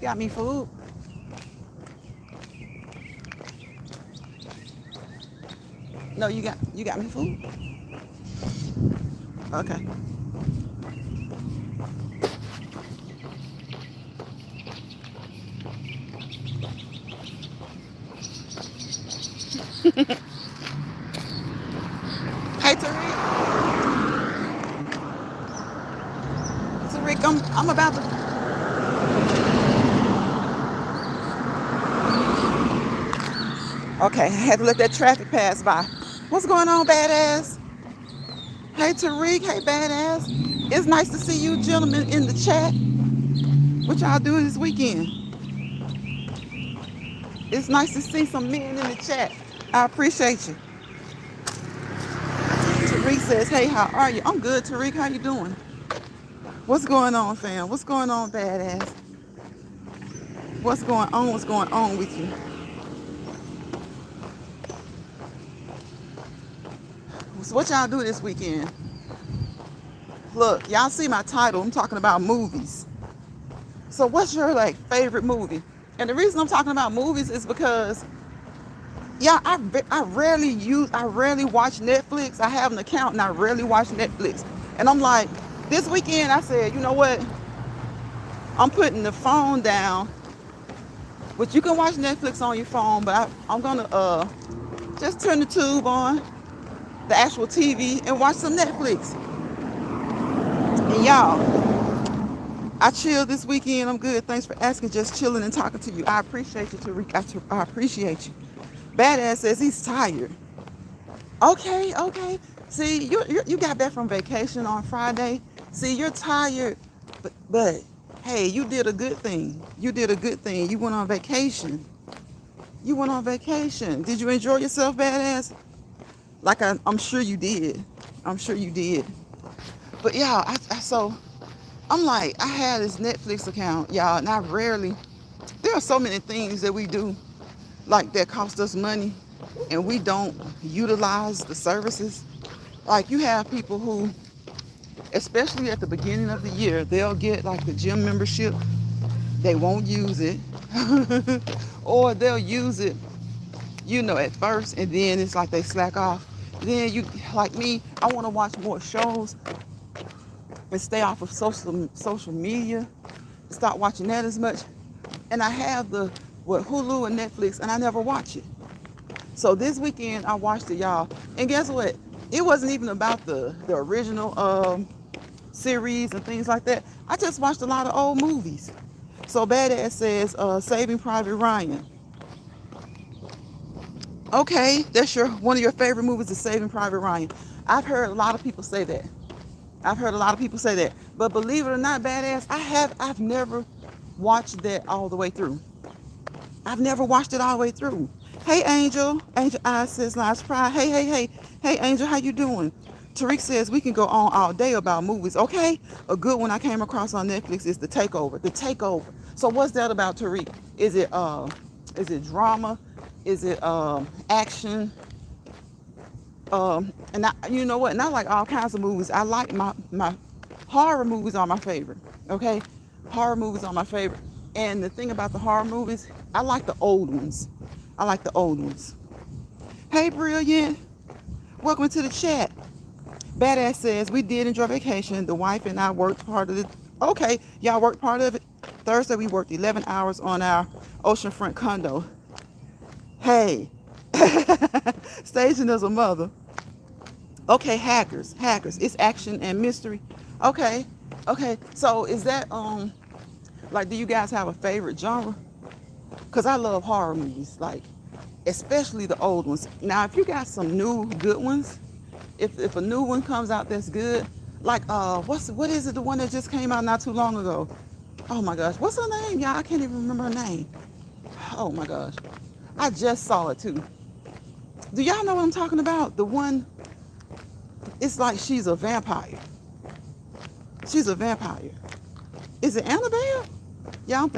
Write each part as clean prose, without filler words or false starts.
got me food? No, you got me food? Okay. Hey Tariq. Tariq, I'm about to. Okay, I had to let that traffic pass by. What's going on, badass? Hey Tariq, hey badass. It's nice to see you gentlemen in the chat. What y'all doing this weekend? It's nice to see some men in the chat. I appreciate you. Tariq says, hey, how are you? I'm good, Tariq. How you doing? What's going on, fam? What's going on, badass? What's going on? What's going on with you? So what y'all do this weekend? Look, y'all see my title. I'm talking about movies. So what's your like favorite movie? And the reason I'm talking about movies is because yeah, I rarely watch Netflix. I have an account and I rarely watch Netflix. And I'm like, this weekend I said, you know what? I'm putting the phone down, which you can watch Netflix on your phone, but I'm gonna just turn the tube on, the actual TV, and watch some Netflix. And y'all, I chilled this weekend. I'm good. Thanks for asking. Just chilling and talking to you. I appreciate you, Tariq. I appreciate you. Badass says he's tired. Okay, okay. See, you got back from vacation on Friday. See, you're tired, but hey, you did a good thing. You did a good thing. You went on vacation. You went on vacation. Did you enjoy yourself, badass? Like I'm sure you did. I'm sure you did. But yeah, so I'm like, I had this Netflix account, y'all, and I rarely. There are so many things that we do like that cost us money, and we don't utilize the services. Like you have people who, especially at the beginning of the year, they'll get like the gym membership. They won't use it, or they'll use it, at first, and then it's like they slack off. Then you, like me, I want to watch more shows and stay off of social media. Stop watching that as much. And I have the Hulu and Netflix, and I never watch it. So this weekend I watched it, y'all. And guess what? It wasn't even about the original series and things like that. I just watched a lot of old movies. So Badass says Saving Private Ryan. Okay, that's one of your favorite movies is Saving Private Ryan. I've heard a lot of people say that. I've heard a lot of people say that. But believe it or not, Badass, I've never watched that all the way through. I've never watched it all the way through. Hey, Angel. Angel I says last Friday. Hey, hey, hey. Hey, Angel, how you doing? Tariq says we can go on all day about movies. Okay. A good one I came across on Netflix is The Takeover. The Takeover. So what's that about, Tariq? Is it drama? Is it action? And you know what? And I like all kinds of movies. I like my horror movies are my favorite. Okay, horror movies are my favorite. And the thing about the horror movies, I like the old ones. I like the old ones. Hey, Brilliant. Welcome to the chat. Badass says we did enjoy vacation. The wife and I worked part of it. Okay, y'all worked part of it. Thursday we worked 11 hours on our oceanfront condo. Hey, staging as a mother. Okay, hackers. It's action and mystery. Okay, okay. So is that like, do you guys have a favorite genre? Cause I love horror movies, like especially the old ones. Now, if you got some new good ones, if a new one comes out that's good, like what is it? The one that just came out not too long ago. Oh my gosh, what's her name, y'all? I can't even remember her name. Oh my gosh, I just saw it too. Do y'all know what I'm talking about? The one, it's like she's a vampire. She's a vampire. Is it Annabelle? Yeah, I'm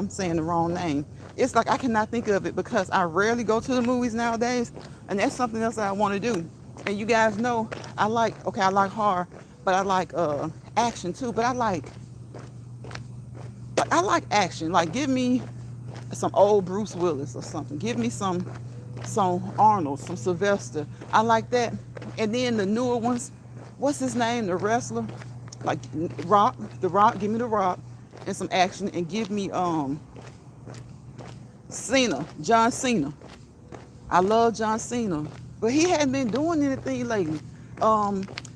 saying the wrong name. It's like I cannot think of it because I rarely go to the movies nowadays, and that's something else that I want to do. And you guys know I like horror, but I like action too. But I like Like, I like action. Like, give me some old Bruce Willis or something. Give me some Arnold, some Sylvester. I like that. And then the newer ones, what's his name? The wrestler, like Rock, The Rock. Give me The Rock and some action, and give me Cena, John Cena. I love John Cena, but he hadn't been doing anything lately.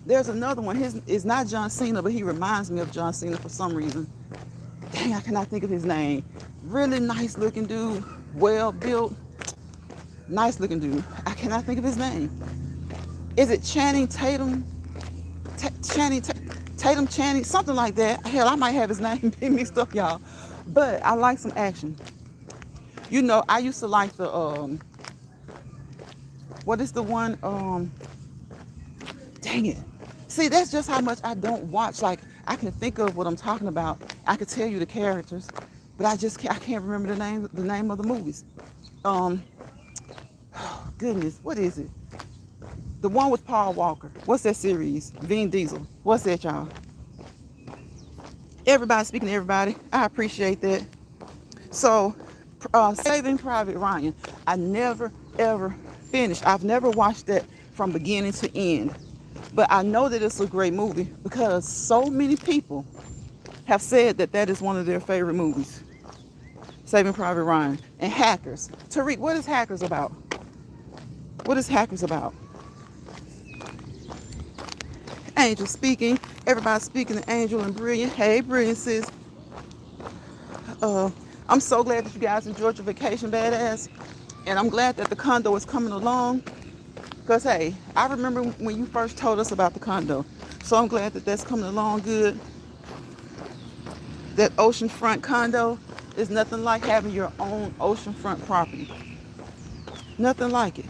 There's another one. His is not John Cena, but he reminds me of John Cena for some reason. Dang, I cannot think of his name. Really nice looking dude, well built, nice looking dude. I cannot think of his name. Is it Channing Tatum? Tatum Channing, something like that. Hell, I might have his name mixed up, y'all. But I like some action. You know, I used to like the what is the one? Dang it. See, that's just how much I don't watch. Like, I can think of what I'm talking about. I could tell you the characters, but I can't remember the name of the movies. Um, Goodness, what is it? The one with Paul Walker. What's that series? Vin Diesel. What's that, y'all? Everybody, speaking to everybody, I appreciate that. So, Saving Private Ryan, I never ever finished. I've never watched that from beginning to end. But I know that it's a great movie because so many people have said that that is one of their favorite movies. Saving Private Ryan. And Hackers. Tariq, what is Hackers about? What is Hackers about? Angel speaking. Everybody speaking to Angel and Brilliant. Hey, Brilliant sis. I'm so glad that you guys enjoyed your vacation, badass. And I'm glad that the condo is coming along. Because, hey, I remember when you first told us about the condo. So I'm glad that that's coming along good. That oceanfront condo is nothing like having your own oceanfront property. Nothing like it.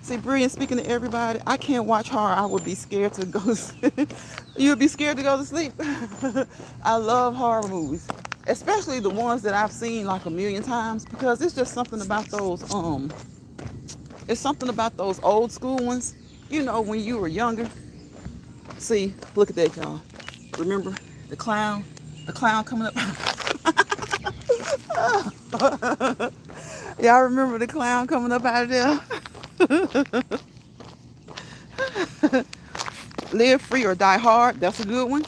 See, Brilliant, speaking to everybody, I can't watch horror. I would be scared to go to sleep. You would be scared to go to sleep. I love horror movies. Especially the ones that I've seen like a million times. Because it's just something about those, it's something about those old school ones. You know, when you were younger. See, look at that, y'all. Remember the clown? The clown coming up. Y'all remember the clown coming up out of there? Live Free or Die Hard. That's a good one.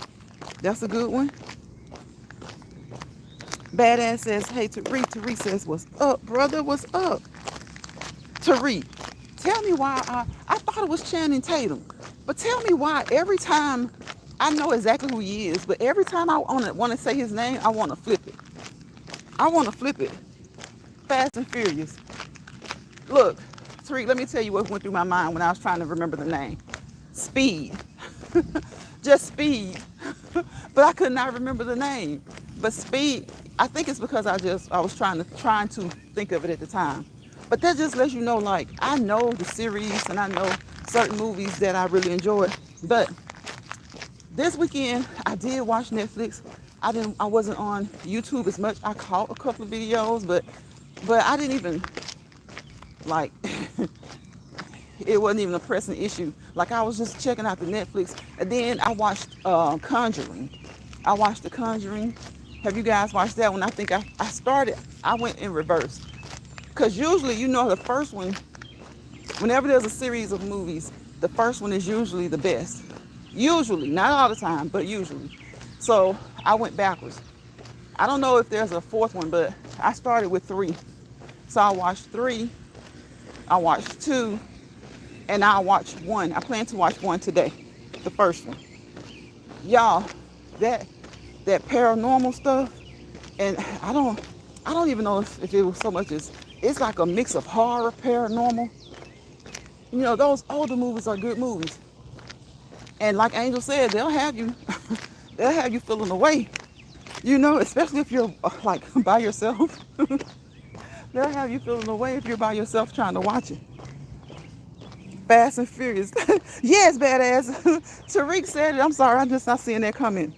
That's a good one. Badass says, hey, Tariq. Tariq says, what's up, brother? What's up? Tariq, tell me why I thought it was Channing Tatum. But tell me why every time, I know exactly who he is, but every time I want to say his name, I want to flip it. I want to flip it. Fast and Furious. Look, Tariq, let me tell you what went through my mind when I was trying to remember the name. Speed. Just Speed. But I could not remember the name. But Speed, I think it's because I was trying to think of it at the time. But that just lets you know, like, I know the series and I know certain movies that I really enjoy. But this weekend I did watch Netflix. I wasn't on YouTube as much. I caught a couple of videos, but I didn't even like it wasn't even a pressing issue. Like, I was just checking out the Netflix, and then I watched Conjuring. I watched The Conjuring. Have you guys watched that one? I think I went in reverse. Because usually, you know, the first one, whenever there's a series of movies, the first one is usually the best. Usually, not all the time, but usually. So I went backwards. I don't know if there's a fourth one, but I started with 3. So I watched 3, I watched 2, and I'll watch 1. I plan to watch 1 today, the first one. Y'all, that paranormal stuff, and I don't even know if it was so much as, it's like a mix of horror, paranormal. You know, those older movies are good movies. And like Angel said, they'll have you feeling away. You know, especially if you're like by yourself. They'll have you feeling away if you're by yourself trying to watch it. Fast and Furious. Yes, badass. Tariq said it. I'm sorry, I'm just not seeing that comment.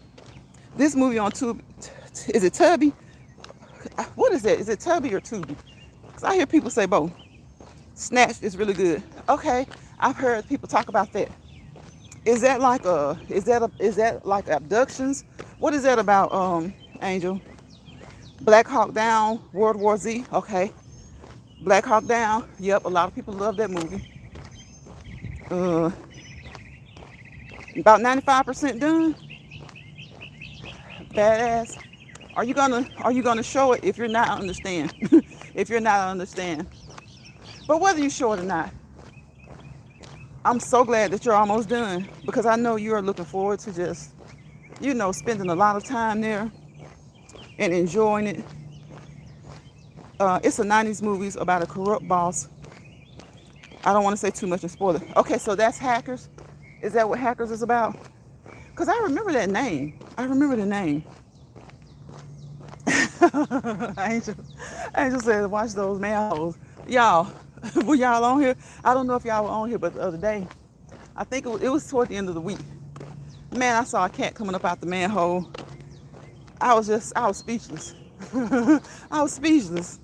This movie on Tubi. Is it Tubi? What is that? Is it Tubi or Tubi? Because I hear people say both. Snatched is really good. Okay, I've heard people talk about that. Is that like abductions? What is that about, Angel? Black Hawk Down, World War Z. Okay. Black Hawk Down. Yep, a lot of people love that movie. Uh, about 95% done. Badass. Are you gonna show it if you're not understand? If you're not understand. But whether you show it or not, I'm so glad that you're almost done because I know you are looking forward to just, spending a lot of time there and enjoying it. It's a 90s movie about a corrupt boss. I don't want to say too much and spoil it. Okay, so that's Hackers. Is that what Hackers is about? Because I remember that name. I remember the name. Angel said, watch those manholes. Y'all, were y'all on here? I don't know if y'all were on here, but the other day, I think it was toward the end of the week. Man, I saw a cat coming up out the manhole. I was speechless. I was speechless.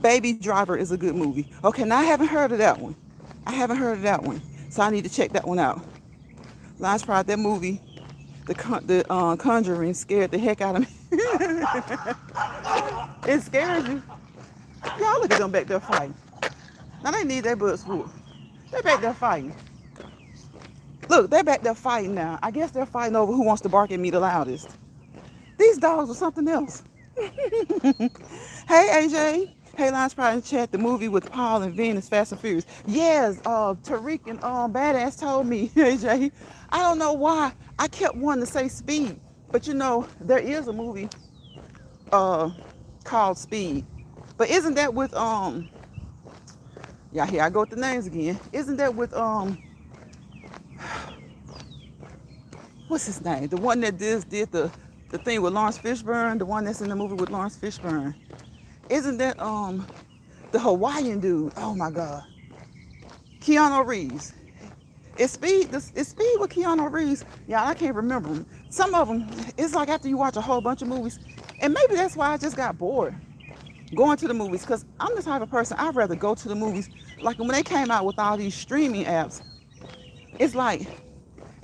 Baby Driver is a good movie. Okay, now I haven't heard of that one. So I need to check that one out. Last Pride, that movie, the Conjuring scared the heck out of me. It scares you. Y'all look at them back there fighting. Now they need their butts whooped. They're back there fighting. Look, they're back there fighting now. I guess they're fighting over who wants to bark at me the loudest. These dogs are something else. Hey, AJ. Hey, Lance Pride in chat. The movie with Paul and Vin is Fast and Furious. Yes, Tariq and Badass told me, AJ. I don't know why I kept wanting to say Speed, but there is a movie called Speed. But isn't that with yeah, here I go with the names again. Isn't that with what's his name? The one that did the thing with Lawrence Fishburne, the one that's in the movie with Lawrence Fishburne. Isn't that the Hawaiian dude? Oh my God. Keanu Reeves. Is Speed with Keanu Reeves? Yeah, I can't remember them. Some of them, it's like after you watch a whole bunch of movies, and maybe that's why I just got bored going to the movies, because I'm the type of person, I'd rather go to the movies. Like when they came out with all these streaming apps, it's like,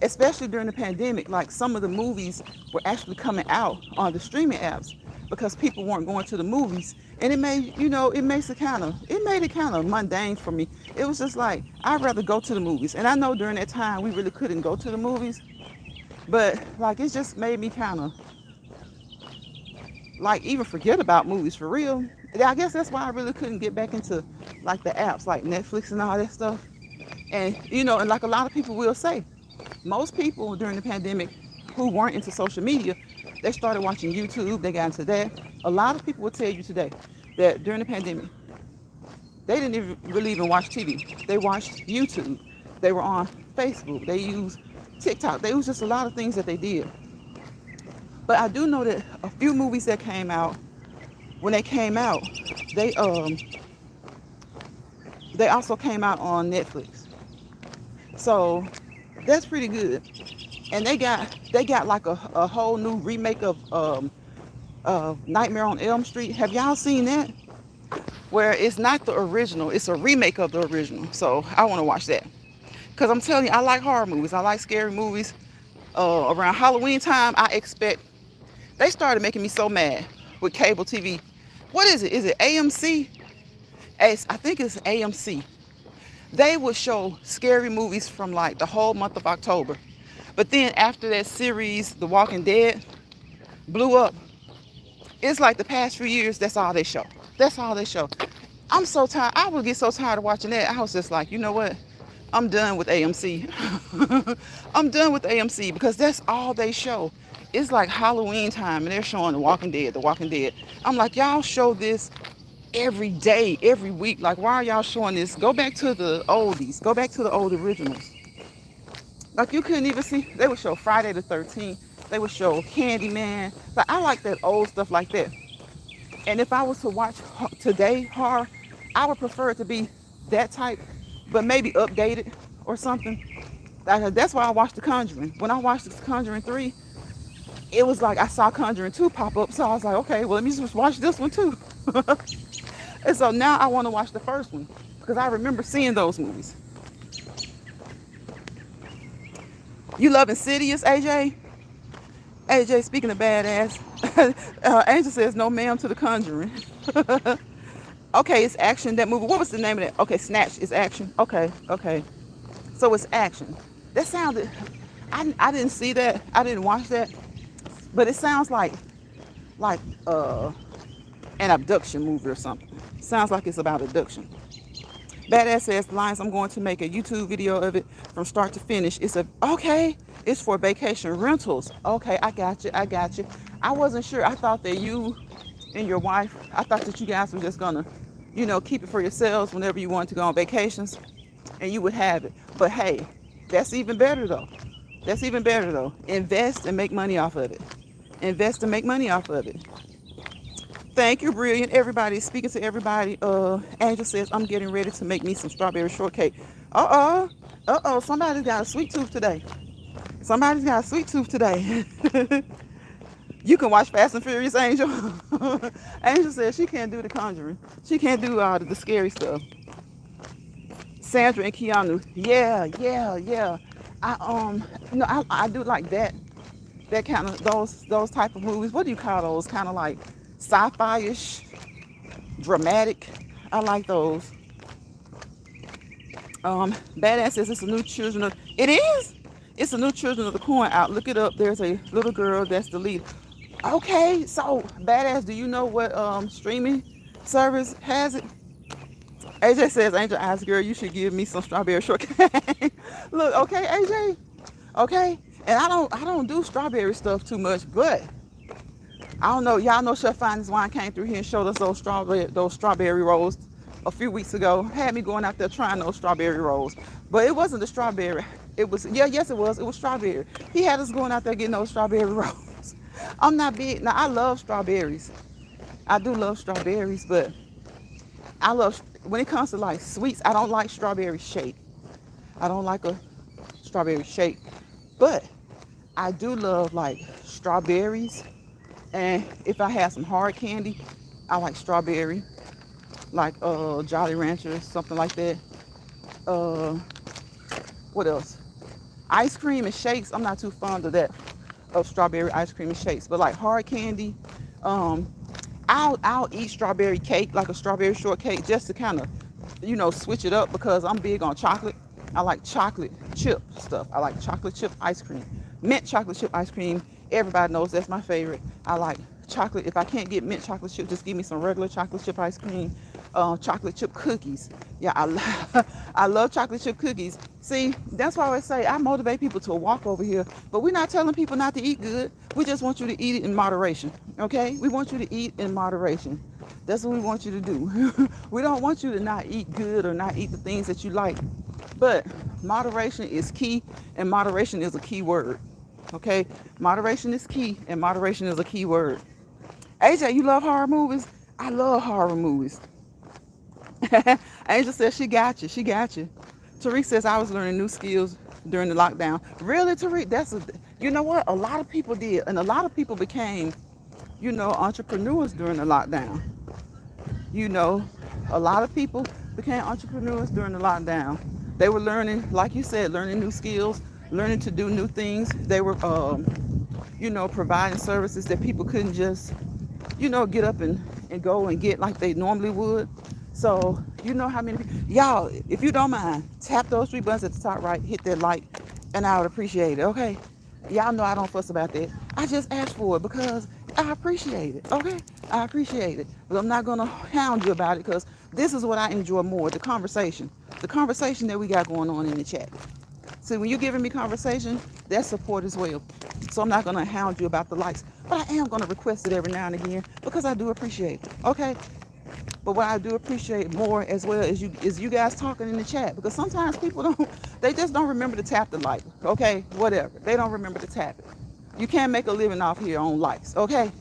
especially during the pandemic, like some of the movies were actually coming out on the streaming apps because people weren't going to the movies. And it made it kind of mundane for me. It was just like, I'd rather go to the movies. And I know during that time we really couldn't go to the movies, but like it just made me kind of like even forget about movies for real. I guess that's why I really couldn't get back into like the apps like Netflix and all that stuff. And and like a lot of people will say, most people during the pandemic who weren't into social media, they started watching YouTube, they got into that. A lot of people will tell you today that during the pandemic, they didn't really even watch TV. They watched YouTube. They were on Facebook. They used TikTok. There was just a lot of things that they did. But I do know that a few movies that came out, when they came out, they also came out on Netflix. So that's pretty good. And they got like a whole new remake of Nightmare on Elm Street. Have y'all seen that? Where it's not the original, it's a remake of the original. So I want to watch that. Because I'm telling you, I like horror movies. I like scary movies. Around Halloween time, they started making me so mad with cable TV. What is it? Is it AMC? I think it's AMC. They would show scary movies from like the whole month of October. But then after that series, The Walking Dead, blew up, it's like the past few years, that's all they show. I'm so tired. I would get so tired of watching that. I was just like, you know what? I'm done with AMC. I'm done with AMC because that's all they show. It's like Halloween time and they're showing The Walking Dead. I'm like, y'all show this every day, every week. Like, why are y'all showing this? Go back to the oldies. Go back to the old originals. Like, you couldn't even see. They would show Friday the 13th. They would show Candyman. Like, I like that old stuff like that. And if I was to watch today horror, I would prefer it to be that type, but maybe updated or something. That's why I watched The Conjuring. When I watched The Conjuring 3, it was like I saw Conjuring 2 pop up. So I was like, okay, well, let me just watch this one too. And so now I want to watch the first one because I remember seeing those movies. You love Insidious, AJ? AJ, speaking of badass, Angel says no ma'am to The Conjuring. Okay, it's action. That movie. What was the name of that? Okay, Snatch is action. Okay, okay. So it's action. That sounded. I didn't see that. I didn't watch that. But it sounds like an abduction movie or something. Sounds like it's about abduction. Badass says, Lions, I'm going to make a YouTube video of it from start to finish. Okay, it's for vacation rentals. Okay, I got you, I got you. I wasn't sure. I thought that you and your wife, I thought that you guys were just gonna, keep it for yourselves whenever you want to go on vacations and you would have it. But hey, that's even better though. That's even better though. Invest and make money off of it. Invest and make money off of it. Thank you, brilliant. Everybody, speaking to everybody. Angel says, I'm getting ready to make me some strawberry shortcake. Somebody's got a sweet tooth today. Somebody's got a sweet tooth today. You can watch Fast and Furious, Angel. Angel says she can't do The Conjuring. She can't do the scary stuff. Sandra and Keanu. Yeah. I do like that. That kind of those type of movies. What do you call those? Kind of like sci-fi-ish, dramatic. I like those. Badass says it's a new Children of. It is. It's a new Children of the Corn out. Look it up. There's a little girl that's the lead. Okay, so Badass, do you know what streaming service has it? AJ says, Angel Eyes girl, you should give me some strawberry shortcake. Look, okay, AJ. Okay, and I don't do strawberry stuff too much, but I don't know. Y'all know Chef Finest Wine came through here and showed us those strawberry rolls a few weeks ago. Had me going out there trying those strawberry rolls, but it wasn't the strawberry. It was yes it was. It was strawberry. He had us going out there getting those strawberry rolls. I'm not big. Now I love strawberries. I do love strawberries, but when it comes to like sweets, I don't like strawberry shake. I don't like a strawberry shake, but I do love like strawberries. And if I have some hard candy, I like strawberry, like Jolly Rancher, something like that. What else? Ice cream and shakes. I'm not too fond of that, of strawberry ice cream and shakes. But like hard candy, I'll eat strawberry cake, like a strawberry shortcake, just to kind of, switch it up because I'm big on chocolate. I like chocolate chip stuff. I like chocolate chip ice cream, mint chocolate chip ice cream. Everybody knows that's my favorite. I like chocolate. If I can't get mint chocolate chip, just give me some regular chocolate chip ice cream. Chocolate chip cookies. Yeah, I love chocolate chip cookies. See, that's why I always say I motivate people to walk over here, but we're not telling people not to eat good. We just want you to eat it in moderation, okay? We want you to eat in moderation. That's what we want you to do. We don't want you to not eat good or not eat the things that you like, but moderation is key, and moderation is a key word, okay? Moderation is key, and moderation is a key word. AJ, you love horror movies? I love horror movies. Angel says she got you. She got you. Tariq says I was learning new skills during the lockdown. Really, Tariq? You know what? A lot of people did, and a lot of people became, entrepreneurs during the lockdown. A lot of people became entrepreneurs during the lockdown. They were learning, like you said, learning new skills, learning to do new things. They were, providing services that people couldn't just, get up and go and get like they normally would. So, you know how many people, y'all, if you don't mind, tap those 3 buttons at the top right, hit that like, and I would appreciate it, okay? Y'all know I don't fuss about that. I just ask for it because I appreciate it, okay? I appreciate it. But I'm not going to hound you about it because this is what I enjoy more, the conversation that we got going on in the chat. See, when you're giving me conversation, that's support as well. So I'm not going to hound you about the likes, but I am going to request it every now and again because I do appreciate it, okay? But what I do appreciate more as well is you guys talking in the chat, because sometimes people they just don't remember to tap the like, okay? Whatever. They don't remember to tap it. You can't make a living off here on likes, okay?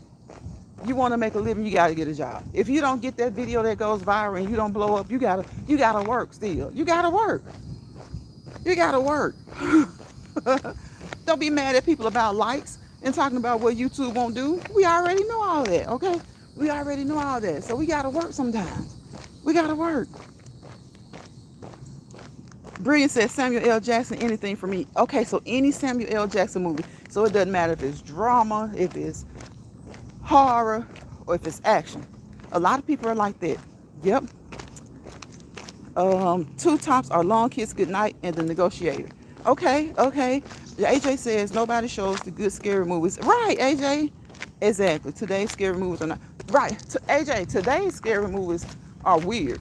You want to make a living, you got to get a job. If you don't get that video that goes viral and you don't blow up, you got to work still. You got to work. You got to work. Don't be mad at people about likes and talking about what YouTube won't do. We already know all that, okay? We already know all that. So we got to work sometimes. We got to work. Brilliant says Samuel L. Jackson, anything for me. Okay, so any Samuel L. Jackson movie. So it doesn't matter if it's drama, if it's horror, or if it's action. A lot of people are like that. Yep. Two tops are Long Kiss Goodnight and The Negotiator. Okay. AJ says nobody shows the good scary movies. Right, AJ. Exactly. Today's scary movies are not. Right. AJ, today's scary movies are weird.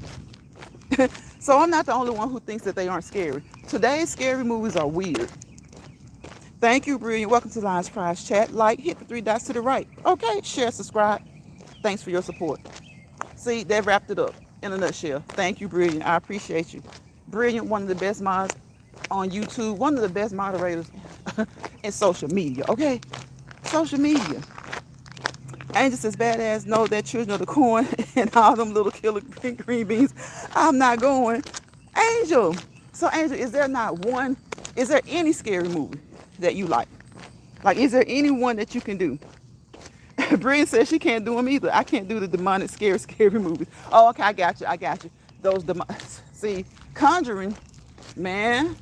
So I'm not the only one who thinks that they aren't scary. Today's scary movies are weird. Thank you, Brilliant. Welcome to Lions Prize Chat. Like, hit the 3 dots to the right. Okay, share, subscribe. Thanks for your support. See, they wrapped it up in a nutshell. Thank you, Brilliant. I appreciate you. Brilliant, one of the best mods on YouTube, one of the best moderators in social media, okay? Social media. Angel says, badass, know that Children of the Corn and all them little killer green beans. I'm not going. Angel. So, Angel, is there any scary movie that you like? Like, is there any one that you can do? Brian says she can't do them either. I can't do the demonic, scary movies. Oh, okay, I got you. Those see, Conjuring, man,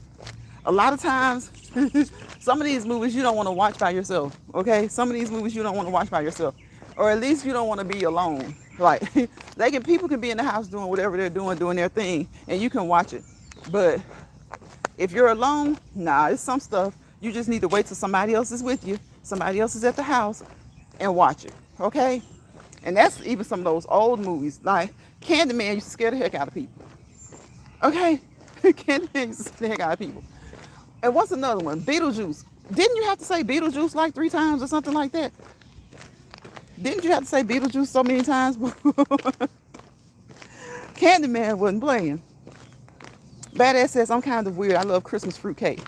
a lot of times, some of these movies you don't want to watch by yourself, okay? Some of these movies you don't want to watch by yourself. Or at least you don't want to be alone. Like, people can be in the house doing whatever they're doing their thing, and you can watch it. But if you're alone, nah, it's some stuff you just need to wait till somebody else is with you, somebody else is at the house, and watch it, okay? And that's even some of those old movies, like Candyman used to scare the heck out of people, okay? Candyman used to scare the heck out of people. And what's another one? Beetlejuice. Didn't you have to say Beetlejuice like 3 times or something like that? Didn't you have to say Beetlejuice so many times? Candyman wasn't playing. Badass says, I'm kind of weird. I love Christmas fruitcake.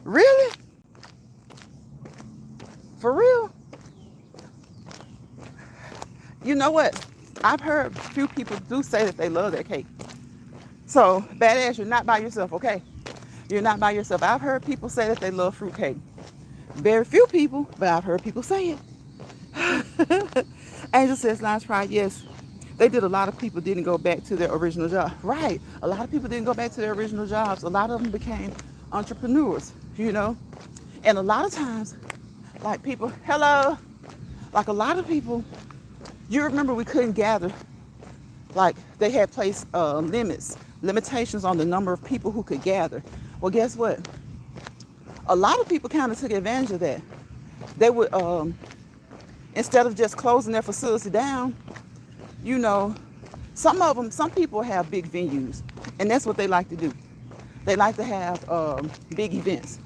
Really? For real? You know what? I've heard a few people do say that they love that cake. So, badass, you're not by yourself, okay? You're not by yourself. I've heard people say that they love fruitcake. Very few people, but I've heard people say it. Angel says, Lions Pride, yes. They did. A lot of people didn't go back to their original job. Right. A lot of people didn't go back to their original jobs. A lot of them became entrepreneurs, you know? And a lot of times, like people, hello, like a lot of people, you remember we couldn't gather, like they had placed limitations on the number of people who could gather. Well, guess what? A lot of people kind of took advantage of that. They would, instead of just closing their facility down, you know, some people have big venues, and that's what they like to do. They like to have big events.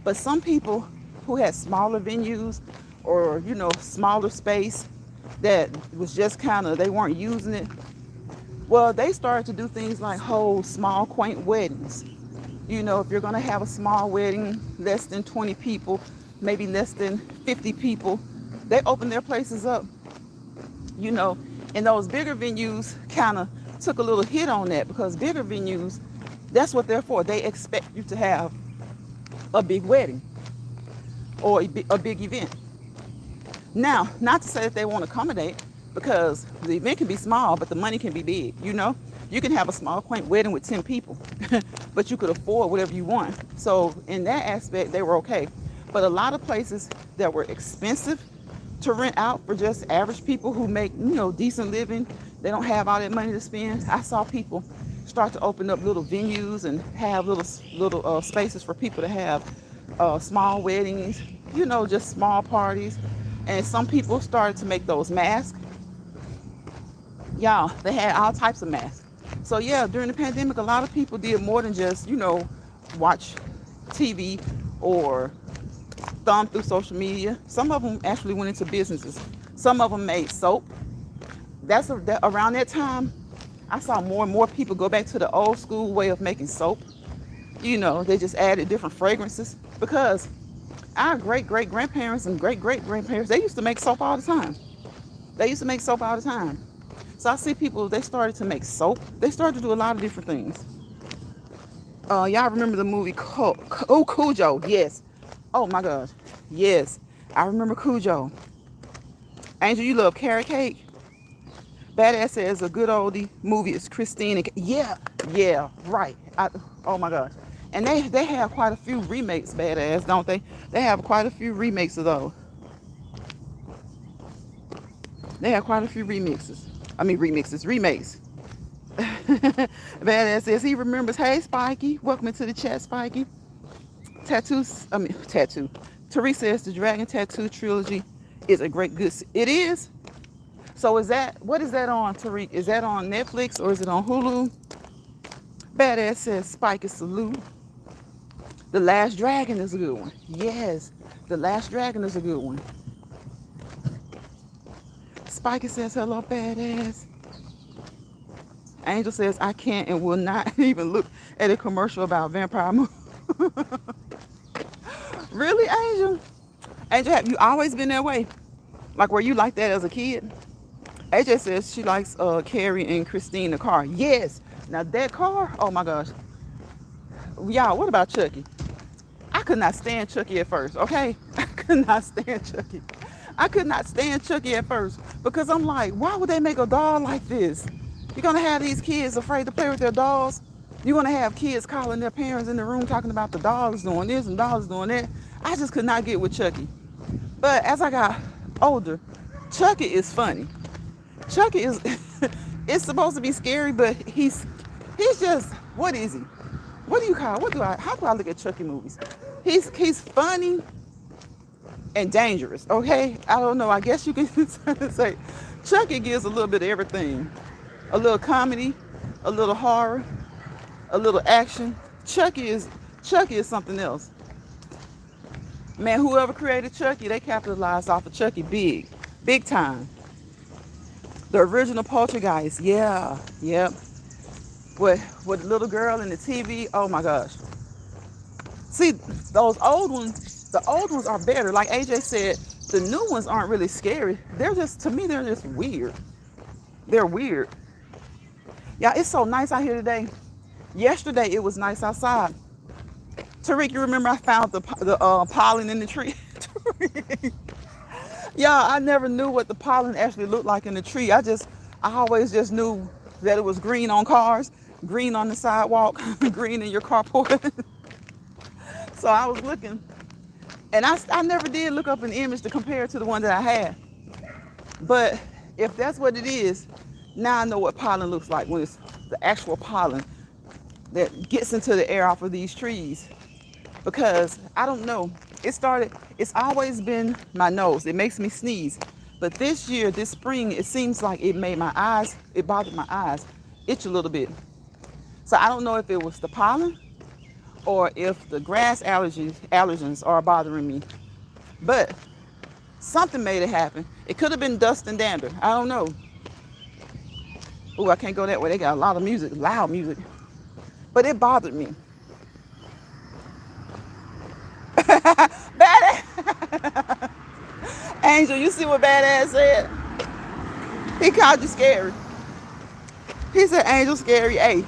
But some people who had smaller venues or, you know, smaller space that was just kind of, they weren't using it, well, they started to do things like hold small, quaint weddings. You know, if you're going to have a small wedding, less than 20 people, maybe less than 50 people, they open their places up, you know, and those bigger venues kind of took a little hit on that, because bigger venues, that's what they're for. They expect you to have a big wedding or a big event. Now, not to say that they won't accommodate, because the event can be small, but the money can be big, you know? You can have a small, quaint wedding with 10 people, but you could afford whatever you want. So in that aspect, they were okay. But a lot of places that were expensive to rent out for just average people who make, you know, decent living, they don't have all that money to spend. I saw people start to open up little venues and have little spaces for people to have small weddings, you know, just small parties. And some people started to make those masks. Y'all, they had all types of masks. So yeah, during the pandemic, a lot of people did more than just, you know, watch TV or thumb through social media. Some of them actually went into businesses. Some of them made soap. Around that time, I saw more and more people go back to the old school way of making soap. You know, they just added different fragrances, because our great-great-grandparents and great-great-grandparents, they used to make soap all the time. So I see people, they started to make soap. They started to do a lot of different things. Y'all remember the movie Cujo? Yes. Oh my gosh. Yes. I remember Cujo. Angel, you love carrot cake? Badass says a good oldie movie is Christine. And yeah, right. Oh my gosh. And they have quite a few remakes, Badass, don't they? They have quite a few remakes of those. They have quite a few remixes. I mean remixes, remakes. Badass says he remembers. Hey, Spiky. Welcome into the chat, Spiky. Tattoo. Tariq says the Dragon Tattoo trilogy is a great good. It is. So what is that on, Tariq? Is that on Netflix or is it on Hulu? Badass says Spike is salute. The Last Dragon is a good one. Yes, The Last Dragon is a good one. Spike says hello, Badass. Angel says I can't and will not even look at a commercial about vampire movies. Really, Angel? Angel, have you always been that way? Like, were you like that as a kid? AJ says she likes Carrie and Christine the car. Yes. Now that car, oh my gosh. Y'all, what about Chucky? I could not stand Chucky at first, okay? I could not stand Chucky. I could not stand Chucky at first because I'm like, why would they make a doll like this? You're gonna have these kids afraid to play with their dolls. You're gonna have kids calling their parents in the room talking about the doll is doing this and doll is doing that. I just could not get with Chucky. But as I got older, Chucky is funny. Chucky is, it's supposed to be scary, but he's just, what is he? What do you call, how do I look at Chucky movies? He's funny and dangerous, okay? I don't know, I guess you can say Chucky gives a little bit of everything. A little comedy, a little horror, a little action. Chucky is something else. Man, whoever created Chucky, they capitalized off of Chucky big time. The original Poltergeist, yeah, yep. With the little girl in the TV, oh my gosh. See, those old ones, the old ones are better. Like AJ said, the new ones aren't really scary. They're just, to me, they're just weird. They're weird. Yeah, it's so nice out here today. Yesterday, it was nice outside. Tariq, you remember I found the pollen in the tree? Yeah, I never knew what the pollen actually looked like in the tree. I always just knew that it was green on cars, green on the sidewalk, green in your carport. So I was looking, and I never did look up an image to compare it to the one that I had. But if that's what it is, now I know what pollen looks like when it's the actual pollen that gets into the air off of these trees. Because I don't know, it's always been my nose. It makes me sneeze. But this year, this spring, it seems like it bothered my eyes, itch a little bit. So I don't know if it was the pollen or if the grass allergens are bothering me. But something made it happen. It could have been dust and dander. I don't know. Oh, I can't go that way. They got a lot of music, loud music. But it bothered me. Badass. Angel, you see what Badass said? He called you scary. He said Angel scary. Hey.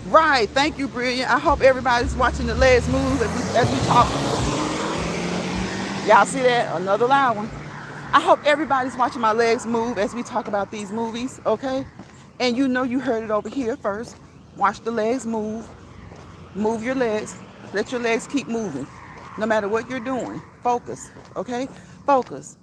Right. Thank you, Brilliant. I hope everybody's watching the legs move as we talk. Y'all see that? Another loud one. I hope everybody's watching my legs move as we talk about these movies, okay? And you know you heard it over here first. Watch the legs move. Move your legs. Let your legs keep moving. No matter what you're doing, focus, okay? Focus.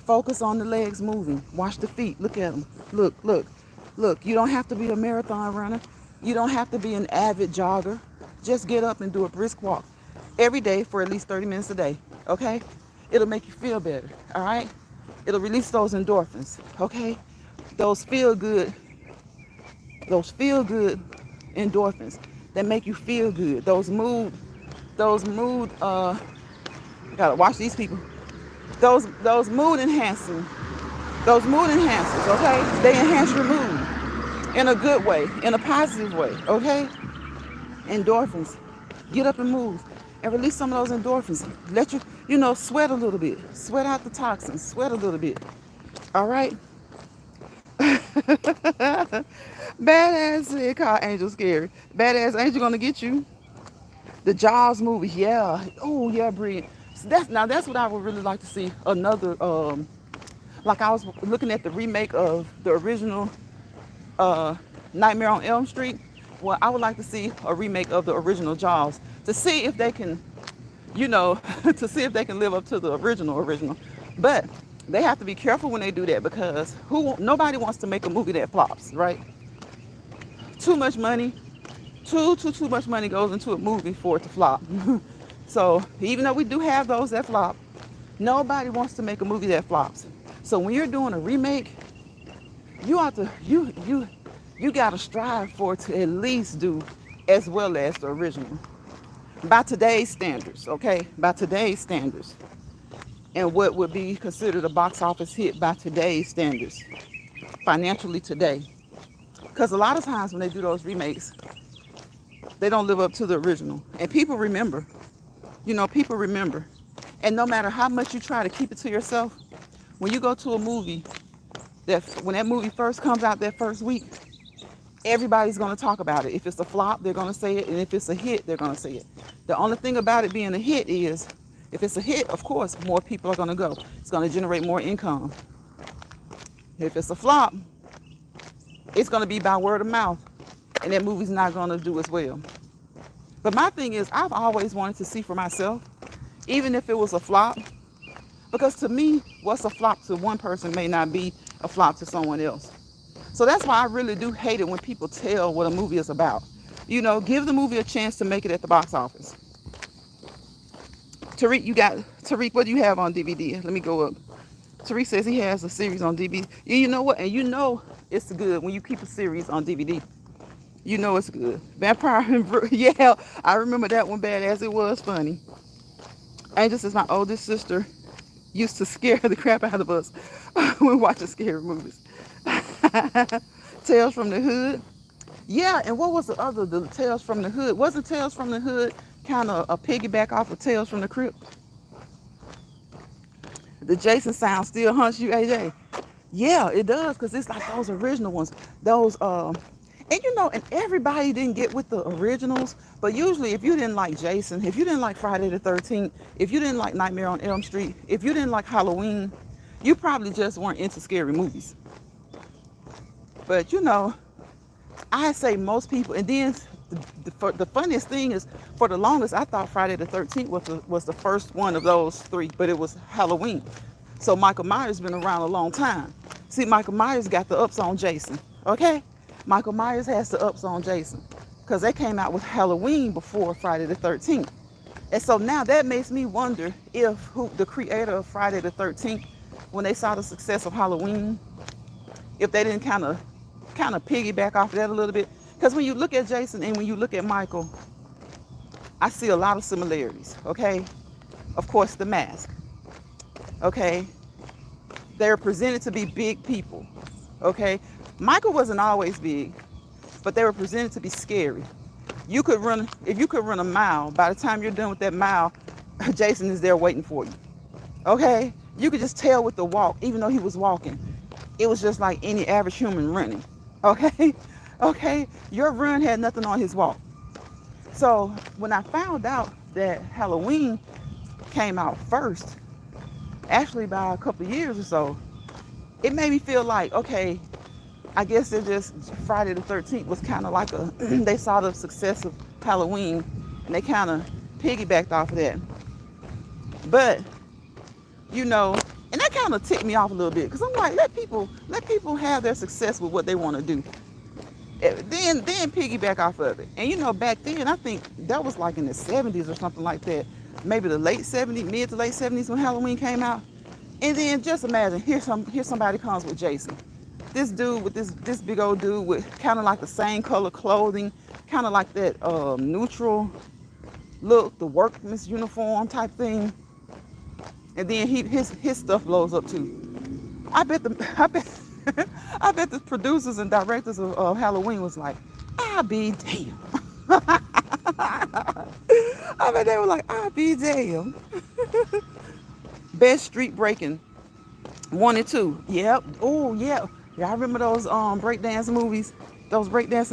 Focus on the legs moving. Watch the feet. Look at them. Look, look, look. You don't have to be a marathon runner. You don't have to be an avid jogger. Just get up and do a brisk walk every day for at least 30 minutes a day, okay? It'll make you feel better, all right? It'll release those endorphins, okay? Those feel good endorphins that make you feel good. Those mood, gotta watch these people. Those mood enhancers, okay? They enhance your mood in a good way, in a positive way, okay? Endorphins. Get up and move and release some of those endorphins. Let you, sweat a little bit. Sweat out the toxins. Sweat a little bit. All right? Badass said called Angel scary. Badass Angel gonna get you. The Jaws movie, yeah. Oh yeah, brilliant. So that's what I would really like to see. Another like I was looking at the remake of the original Nightmare on Elm Street Well, I would like to see a remake of the original Jaws to see if they can, you know, to see if they can live up to the original. But they have to be careful when they do that because nobody wants to make a movie that flops, right? Too much money, too much money goes into a movie for it to flop. So even though we do have those that flop, nobody wants to make a movie that flops. So when you're doing a remake, you ought to you gotta strive for it to at least do as well as the original. By today's standards, okay? By today's standards. And what would be considered a box office hit by today's standards, financially today. Because a lot of times when they do those remakes, they don't live up to the original. And people remember. People remember. And no matter how much you try to keep it to yourself, when you go to a movie, when that movie first comes out that first week, everybody's going to talk about it. If it's a flop, they're going to say it. And if it's a hit, they're going to say it. The only thing about it being a hit is, if it's a hit, of course, more people are going to go. It's going to generate more income. If it's a flop, it's going to be by word of mouth. And that movie's not going to do as well. But my thing is, I've always wanted to see for myself, even if it was a flop. Because to me, what's a flop to one person may not be a flop to someone else. So that's why I really do hate it when people tell what a movie is about. Give the movie a chance to make it at the box office. Tariq, what do you have on DVD? Let me go up. Tariq says he has a series on DVD. You know what? And it's good when you keep a series on DVD. You know it's good. Vampire and yeah, I remember that one badass. It was funny. Angel says my oldest sister used to scare the crap out of us when watching scary movies. Tales from the Hood. Yeah, and what was the Tales from the Hood? Wasn't Tales from the Hood kind of a piggyback off of Tales from the Crypt? The Jason sound still haunts you, AJ? Yeah, it does, because it's like those original ones. And everybody didn't get with the originals, but usually if you didn't like Jason, if you didn't like Friday the 13th, if you didn't like Nightmare on Elm Street, if you didn't like Halloween, you probably just weren't into scary movies. But I say most people, and then the funniest thing is, for the longest, I thought Friday the 13th was the first one of those three, but it was Halloween. So Michael Myers been around a long time. See, Michael Myers got the ups on Jason, okay? Michael Myers has the ups on Jason because they came out with Halloween before Friday the 13th. And so now that makes me wonder if the creator of Friday the 13th, when they saw the success of Halloween, if they didn't kind of piggyback off of that a little bit. Because when you look at Jason and when you look at Michael, I see a lot of similarities, okay? Of course, the mask, okay? They're presented to be big people, okay? Michael wasn't always big, but they were presented to be scary. If you could run a mile, by the time you're done with that mile, Jason is there waiting for you, okay? You could just tell with the walk, even though he was walking, it was just like any average human running, okay? Okay, your run had nothing on his walk. So when I found out that Halloween came out first, actually by a couple of years or so, it made me feel like, okay, I guess Friday the 13th was kind of like they saw the success of Halloween and they kind of piggybacked off of that. But, and that kind of ticked me off a little bit because I'm like, let people have their success with what they want to do. Then piggyback off of it. And back then, I think that was like in the 70s or something like that. Maybe the late 70s, mid to late 70s when Halloween came out. And then just imagine, here somebody comes with Jason. This dude with this big old dude with kind of like the same color clothing, kind of like that neutral look, the workman's uniform type thing. And then his stuff blows up too. I bet the producers and directors of Halloween was like, I'll be damn. I bet they were like, I'll be damn. Best Street Breaking 1 and 2. Yep. Oh yeah. Y'all remember those breakdancing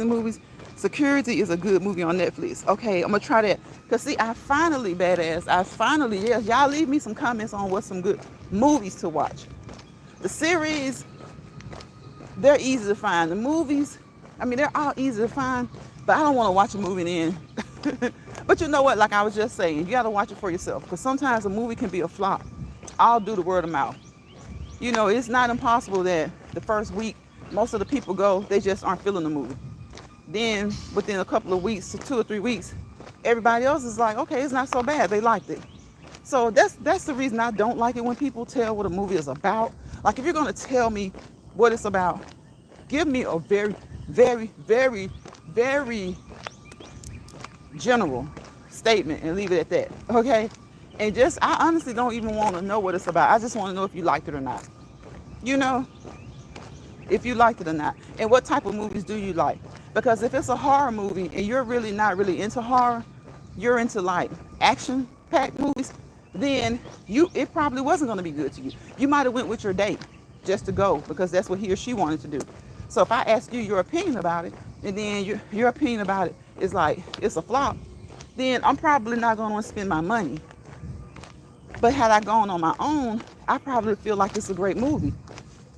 movies? Security is a good movie on Netflix. Okay, I'm gonna try that. Cause see, yes, y'all leave me some comments on what's some good movies to watch. The series, they're easy to find. The movies, they're all easy to find. But I don't want to watch a movie then. But you know what? Like I was just saying, you got to watch it for yourself because sometimes a movie can be a flop. I'll do the word of mouth. You know, it's not impossible that the first week, most of the people go, they just aren't feeling the movie. Then within a couple of weeks to 2 or 3 weeks, everybody else is like, okay, it's not so bad. They liked it. So that's the reason I don't like it when people tell what a movie is about. Like if you're going to tell me what it's about, give me a very, very, very, very general statement and leave it at that. Okay? And just, I honestly don't even want to know what it's about. I just want to know if you liked it or not. You know, if you liked it or not. And what type of movies do you like? Because if it's a horror movie and you're really not really into horror, you're into like action-packed movies, then it probably wasn't going to be good to you. You might have went with your date just to go because that's what he or she wanted to do. So if I ask you your opinion about it, and then your opinion about it is like it's a flop, then I'm probably not going to want to spend my money. But had I gone on my own, I probably feel like it's a great movie.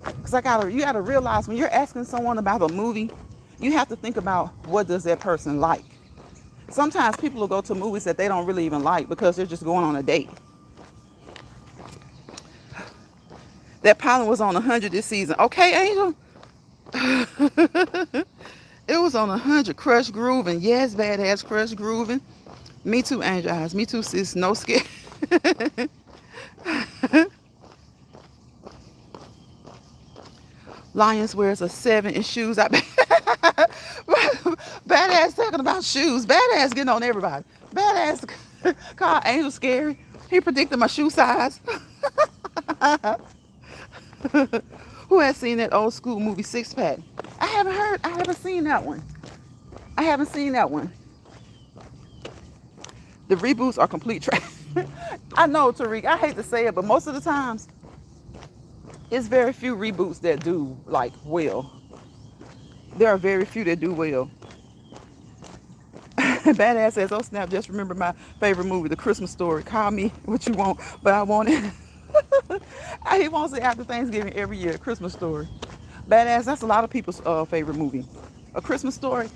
Because you gotta realize when you're asking someone about a movie, you have to think about what does that person like. Sometimes people will go to movies that they don't really even like because they're just going on a date. That pollen was on 100 this season. Okay, Angel. It was on 100. Crush grooving. Yes, badass crush grooving. Me too, Angel Eyes. Me too, sis. No scare. Lions wears a 7 in shoes. Badass talking about shoes. Badass getting on everybody. Badass called Angel scary. He predicted my shoe size. Who has seen that old school movie Six Pack? I haven't seen that one. I haven't seen that one. The reboots are complete trash. I know, Tariq, I hate to say it, but most of the times, it's very few reboots that do, like, well. There are very few that do well. Badass says, oh snap, just remember my favorite movie, The Christmas Story. Call me what you want, but I want it. He wants it after Thanksgiving every year, Christmas Story. Badass, that's a lot of people's favorite movie. A Christmas Story,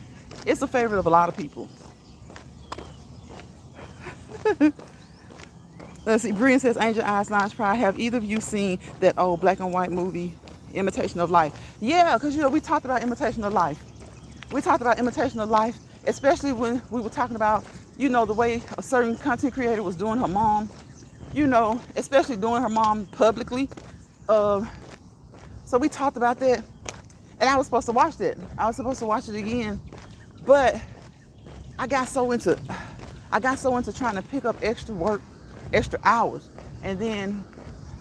it's a favorite of a lot of people. Let's see, Brian says, Angel Eyes Lounge Pride. Have either of you seen that old black and white movie, Imitation of Life? Yeah, because, we talked about Imitation of Life. We talked about Imitation of Life, especially when we were talking about, the way a certain content creator was doing her mom, especially doing her mom publicly. So we talked about that, and I was supposed to watch that. I was supposed to watch it again, but I got so into trying to pick up extra work, extra hours, and then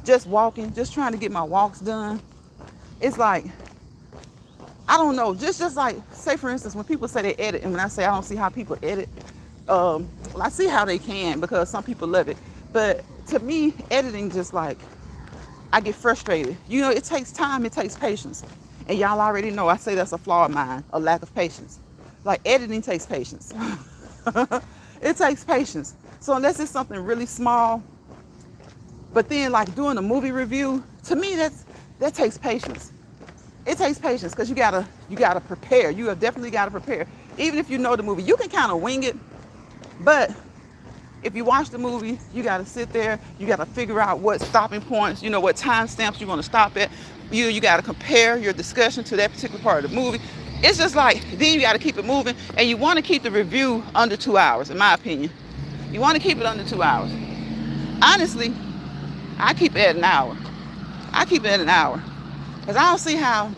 just walking, just trying to get my walks done. It's like, I don't know, just like, say for instance, when people say they edit, and when I say I don't see how people edit, well, I see how they can because some people love it, but to me, editing just like, I get frustrated. It takes time, it takes patience, and y'all already know I say that's a flaw of mine, a lack of patience. Like editing takes patience. It takes patience. So unless it's something really small, but then like doing a movie review, to me that takes patience. It takes patience because you gotta prepare. You have definitely gotta prepare. Even if you know the movie, you can kind of wing it, but if you watch the movie, you gotta sit there. You gotta figure out what stopping points, what timestamps you want to stop at. You gotta compare your discussion to that particular part of the movie. It's just like, then you gotta keep it moving, and you want to keep the review under 2 hours, in my opinion. You want to keep it under 2 hours. Honestly, I keep it at an hour. Because I don't see how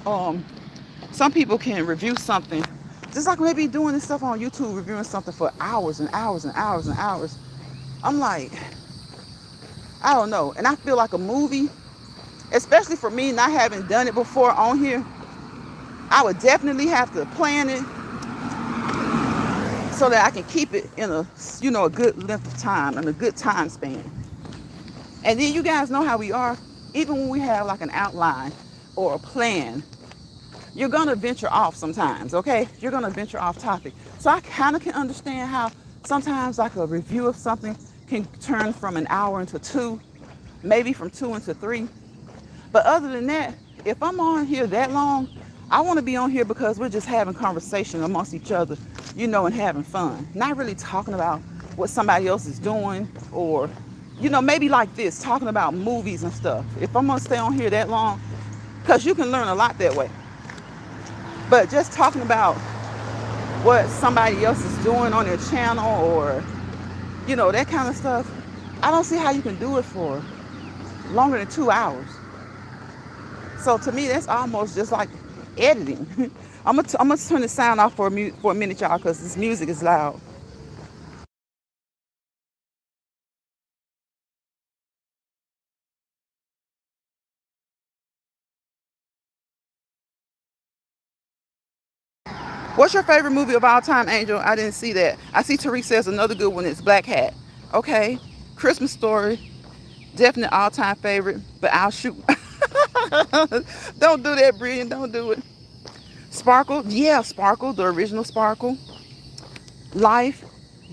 some people can review something, just like maybe doing this stuff on YouTube, reviewing something for hours and hours and hours and hours. I'm like, I don't know. And I feel like a movie, especially for me not having done it before on here, I would definitely have to plan it so that I can keep it in a good length of time and a good time span. And then you guys know how we are. Even when we have like an outline or a plan, you're gonna venture off sometimes, okay? You're gonna venture off topic. So I kind of can understand how sometimes like a review of something can turn from an hour into 2, maybe from 2 into 3. But other than that, if I'm on here that long, I want to be on here because we're just having conversation amongst each other. and having fun. Not really talking about what somebody else is doing, or, maybe like this, talking about movies and stuff. If I'm gonna stay on here that long, because you can learn a lot that way. But just talking about what somebody else is doing on their channel, or, that kind of stuff, I don't see how you can do it for longer than 2 hours. So to me, that's almost just like editing. I'm gonna turn the sound off for a minute, y'all, because this music is loud. What's your favorite movie of all time, Angel? I didn't see that. I see Tariq says another good one is Black Hat. Okay. Christmas Story, definite all-time favorite, but I'll shoot. Don't do that, Brian. Don't do it. Sparkle, yeah, Sparkle, the original Sparkle. Life,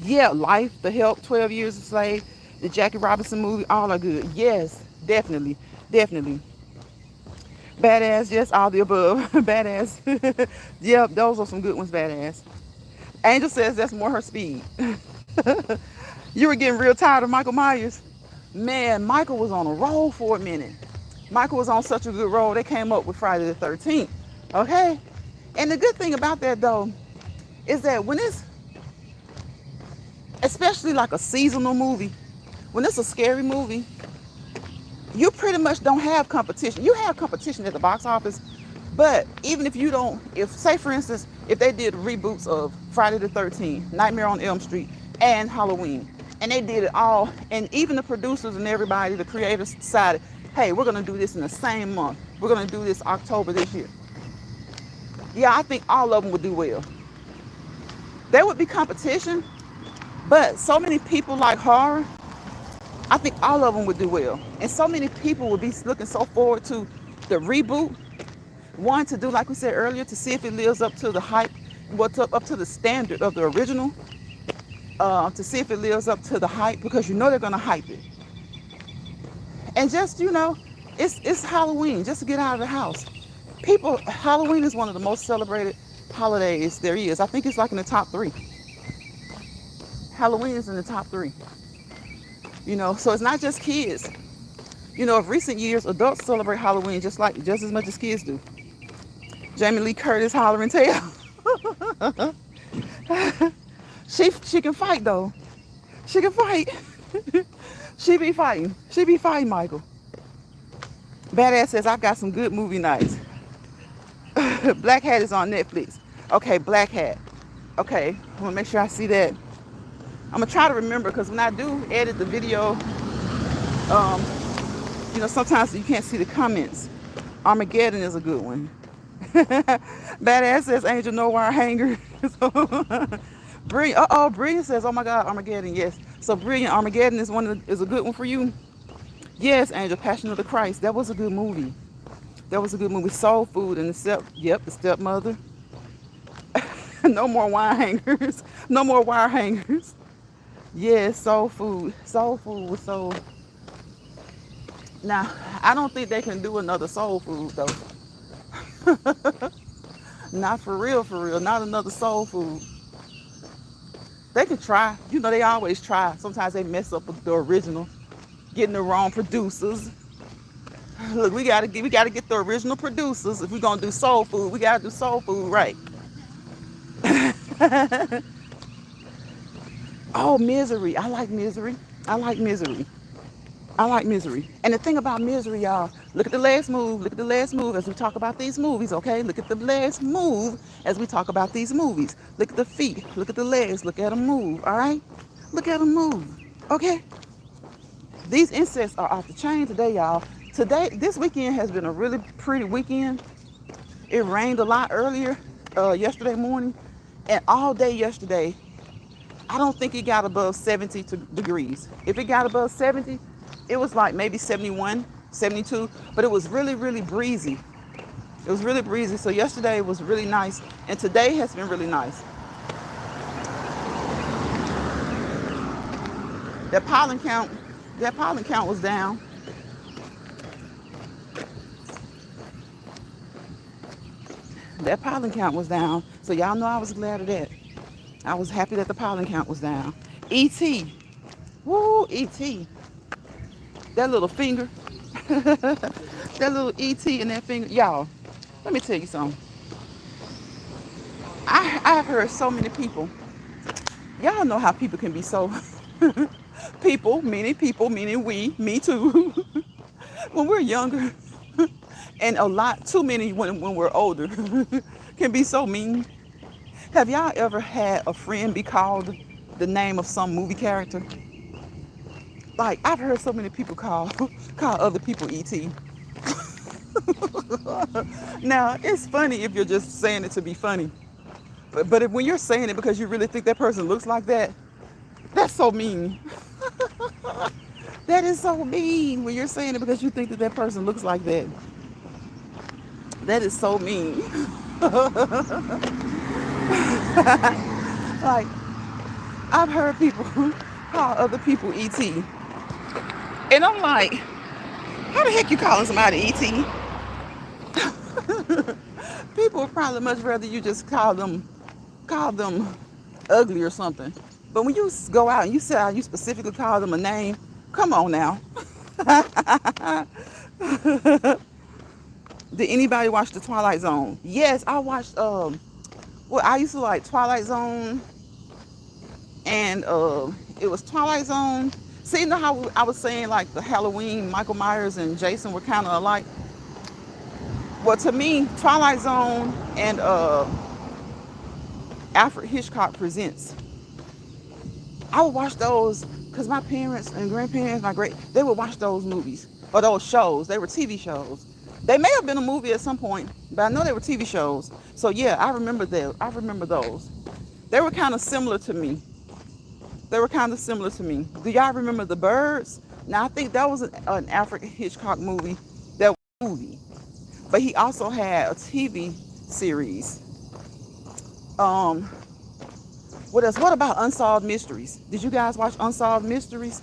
yeah, Life, The Help, 12 Years a Slave, the Jackie Robinson movie, all are good. Yes, definitely, definitely. Badass, yes, all the above. Badass. Yep, those are some good ones, Badass. Angel says that's more her speed. You were getting real tired of Michael Myers. Man, Michael was on a roll for a minute. Michael was on such a good roll, they came up with Friday the 13th. Okay? And the good thing about that, though, is that when it's, especially like a seasonal movie, when it's a scary movie, you pretty much don't have competition. You have competition at the box office, but even if you don't, if, say for instance, if they did reboots of Friday the 13th, Nightmare on Elm Street, and Halloween, and they did it all, and even the producers and everybody, the creators decided, hey, we're gonna do this in the same month. We're gonna do this October this year. Yeah, I think all of them would do well. There would be competition, but so many people like horror, I think all of them would do well. And so many people would be looking so forward to the reboot. One, to do, like we said earlier, to see if it lives up to the hype, up to the standard of the original, to see if it lives up to the hype, because they're going to hype it. And just, it's Halloween, just to get out of the house. Halloween is one of the most celebrated holidays there is. I think it's like in the top 3. Halloween is in the top 3. So it's not just kids. Of recent years, adults celebrate Halloween just as much as kids do. Jamie Lee Curtis hollering tail. She can fight though. She can fight. She be fighting. She be fighting, Michael. Badass says, I've got some good movie nights. Black Hat is on Netflix. Okay, Black Hat. Okay, I want to make sure I see that. I'm going to try to remember, because when I do edit the video, sometimes you can't see the comments. Armageddon is a good one. Badass says, Angel, no wire hanger. Brilliant. Brilliant says, oh my God, Armageddon, yes. So Brilliant, Armageddon is a good one for you. Yes, Angel, Passion of the Christ. That was a good movie. Soul Food and the Stepmother. No more wire hangers. No more wire hangers. Yes, Soul Food. Soul Food was so. Now, I don't think they can do another Soul Food though. Not for real, for real. Not another Soul Food. They can try. They always try. Sometimes they mess up with the original, getting the wrong producers. Look, we gotta get the original producers. If we're gonna do Soul Food, we gotta do Soul Food right. Oh, Misery. I like Misery. And the thing about Misery, y'all, look at the last move. Look at the last move as we talk about these movies, okay? Look at the last move as we talk about these movies. Look at the feet. Look at the legs. Look at them move, all right? Look at them move, okay? These insects are off the chain today, y'all. This weekend has been a really pretty weekend. It rained a lot earlier, yesterday morning, and all day yesterday, I don't think it got above 70 degrees. If it got above 70, it was like maybe 71, 72, but it was really, really breezy. It was really breezy. So yesterday was really nice, and today has been really nice. That pollen count was down. That pollen count was down. So y'all know I was glad of that. I was happy that the pollen count was down. E.T. Woo, E.T. That little finger. That little E.T. and that finger. Y'all, let me tell you something. I've heard so many people. Y'all know how people can be so people, meaning we, me too, when we're younger, and a lot too many when we're older, can be so mean. Have y'all ever had a friend be called the name of some movie character? Like I've heard so many people call call other people ET. Now it's funny if you're just saying it to be funny, but when you're saying it because you really think that person looks like that, that's so mean. That is so mean when you're saying it because you think that that person looks like that. That is so mean. Like I've heard people call other people ET, and I'm like, how the heck you calling somebody ET? People would probably much rather you just call them ugly or something. But when you go out and you say how you specifically call them a name, come on now. Did anybody watch the Twilight Zone? Yes, I watched. Well, I used to like Twilight Zone, and it was Twilight Zone. See, you know how I was saying like the Halloween, Michael Myers and Jason were kind of alike. Well, to me, Twilight Zone and Alfred Hitchcock Presents. I would watch those because my parents and grandparents, they would watch those movies or those shows. They were TV shows. They may have been a movie at some point, but I know they were TV shows. So yeah, I remember them. I remember those. They were kind of similar to me. Do y'all remember The Birds? Now I think that was an Alfred Hitchcock movie. That was a movie, but he also had a TV series. Um, what else? What about Unsolved Mysteries? Did you guys watch Unsolved Mysteries?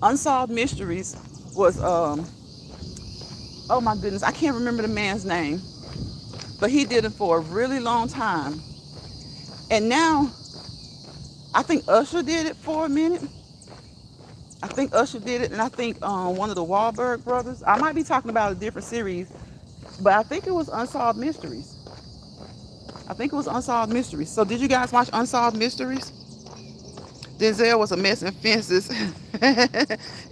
Unsolved Mysteries was oh my goodness, I can't remember the man's name, but he did it for a really long time. And now I think Usher did it for a minute. I think Usher did it, and I think one of the Wahlberg brothers. I might be talking about a different series, but I think it was Unsolved Mysteries. So did you guys watch Unsolved Mysteries? Denzel was a mess in Fences.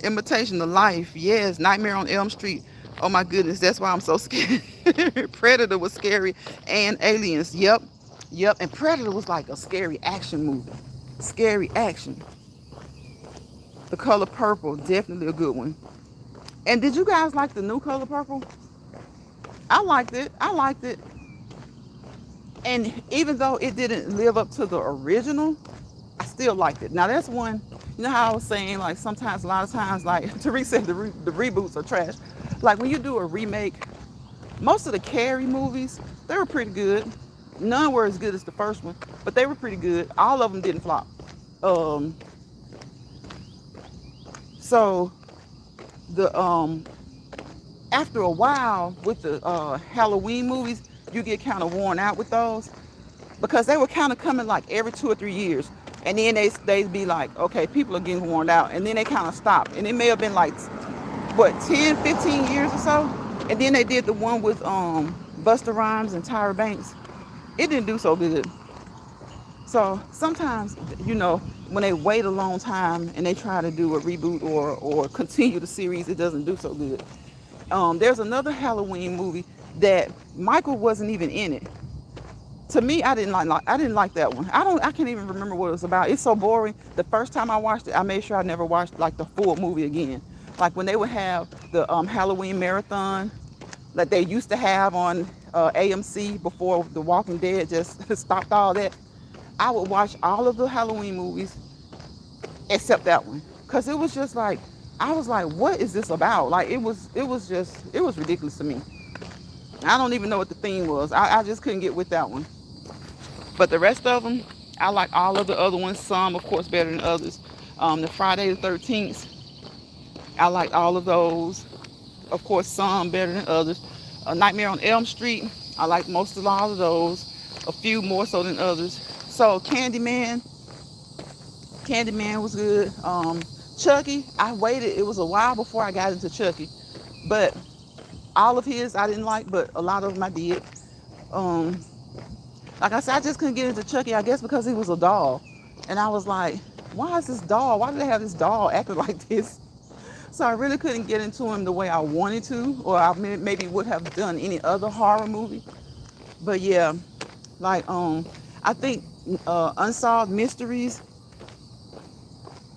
Imitation of Life. Yes. Nightmare on Elm Street. Oh my goodness, that's why I'm so scared. Predator was scary, and Aliens. Yep. And Predator was like a scary action movie. Scary action. The Color Purple, definitely a good one. And did you guys like the new Color Purple? I liked it. And even though it didn't live up to the original, I still liked it. Now that's one, you know how I was saying, like sometimes, a lot of times, like Teresa said, the reboots are trash. Like when you do a remake, most of the Carrie movies, they were pretty good. None were as good as the first one, but they were pretty good. All of them didn't flop. Um, so the after a while with the Halloween movies, you get kind of worn out with those because they were kind of coming like every 2 or 3 years. And then they'd be like, okay, people are getting worn out. And then they kind of stopped. And it may have been like, what, 10, 15 years or so? And then they did the one with Busta Rhymes and Tyra Banks. It didn't do so good. So sometimes, when they wait a long time and they try to do a reboot or continue the series, it doesn't do so good. There's another Halloween movie that Michael wasn't even in it. To me, I didn't like that one. I can't even remember what it was about. It's so boring. The first time I watched it, I made sure I never watched like the full movie again. Like when they would have the Halloween marathon that they used to have on AMC before The Walking Dead just stopped all that. I would watch all of the Halloween movies except that one, cause it was just like I was like, what is this about? Like it was ridiculous to me. I don't even know what the theme was. I just couldn't get with that one. But the rest of them, I like all of the other ones. Some, of course, better than others. The Friday the 13th, I like all of those. Of course, some better than others. Nightmare on Elm Street, I like most of all of those. a few more so than others. So Candyman was good. Chucky, I waited. It was a while before I got into Chucky, but all of his I didn't like, but a lot of them I did. Um, like I said, I just couldn't get into Chucky. I guess because he was a doll, and I was like, why is this doll? Why do they have this doll acting like this? So I really couldn't get into him the way I wanted to, or I maybe would have done any other horror movie. But yeah, like I think Unsolved Mysteries.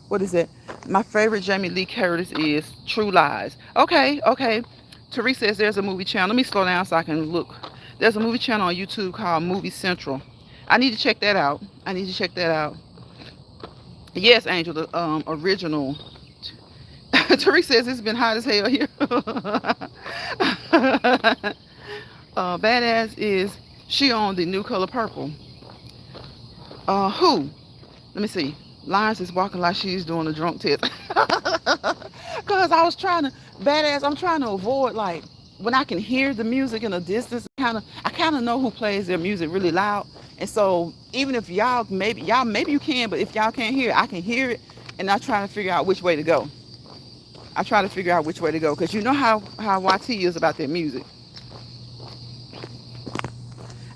What is it? My favorite Jamie Lee Curtis is True Lies. Okay, okay. Therese says there's a movie channel. Let me slow down so I can look. There's a movie channel on YouTube called Movie Central. I need to check that out. I need to check that out. Yes, Angel, the original. Therese says it's been hot as hell here. Badass is she on the New Color Purple. Who? Let me see. Lines is walking like she's doing a drunk test. Cause I was trying to badass. I'm trying to avoid like when I can hear the music in the distance. I kind of know who plays their music really loud. And so even if maybe you can, but if y'all can't hear it, I can hear it, and I'm trying to figure out which way to go. I try to figure out which way to go because you know how YT is about their music.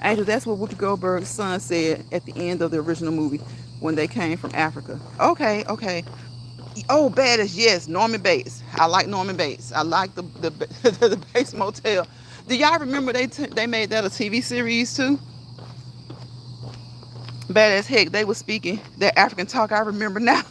Angel, that's what Whoopi Goldberg's son said at the end of the original movie when they came from Africa. Okay, okay. Oh, Badass, yes, Norman Bates. I like Norman Bates. I like the the Bates Motel. Do y'all remember they made that a TV series too? Badass heck, they were speaking that African talk. I remember now.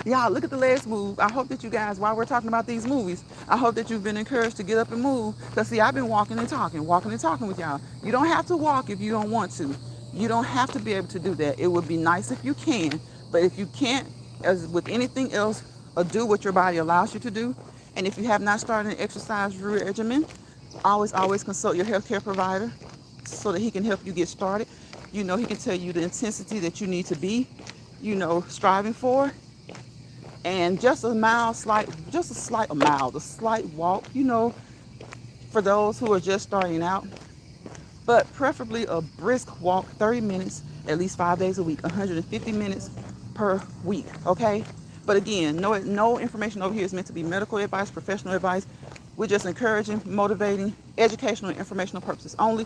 Y'all, look at the legs move. I hope that you guys, while we're talking about these movies, I hope that you've been encouraged to get up and move. Because, see, I've been walking and talking with y'all. You don't have to walk if you don't want to. You don't have to be able to do that. It would be nice if you can. But if you can't, as with anything else, do what your body allows you to do. And if you have not started an exercise regimen, always consult your healthcare provider so that he can help you get started. You know, he can tell you the intensity that you need to be, striving for. And just a slight walk, for those who are just starting out. But preferably a brisk walk, 30 minutes, at least 5 days a week, 150 minutes per week, okay? But again, no information over here is meant to be medical advice, professional advice. We're just encouraging, motivating, educational and informational purposes only,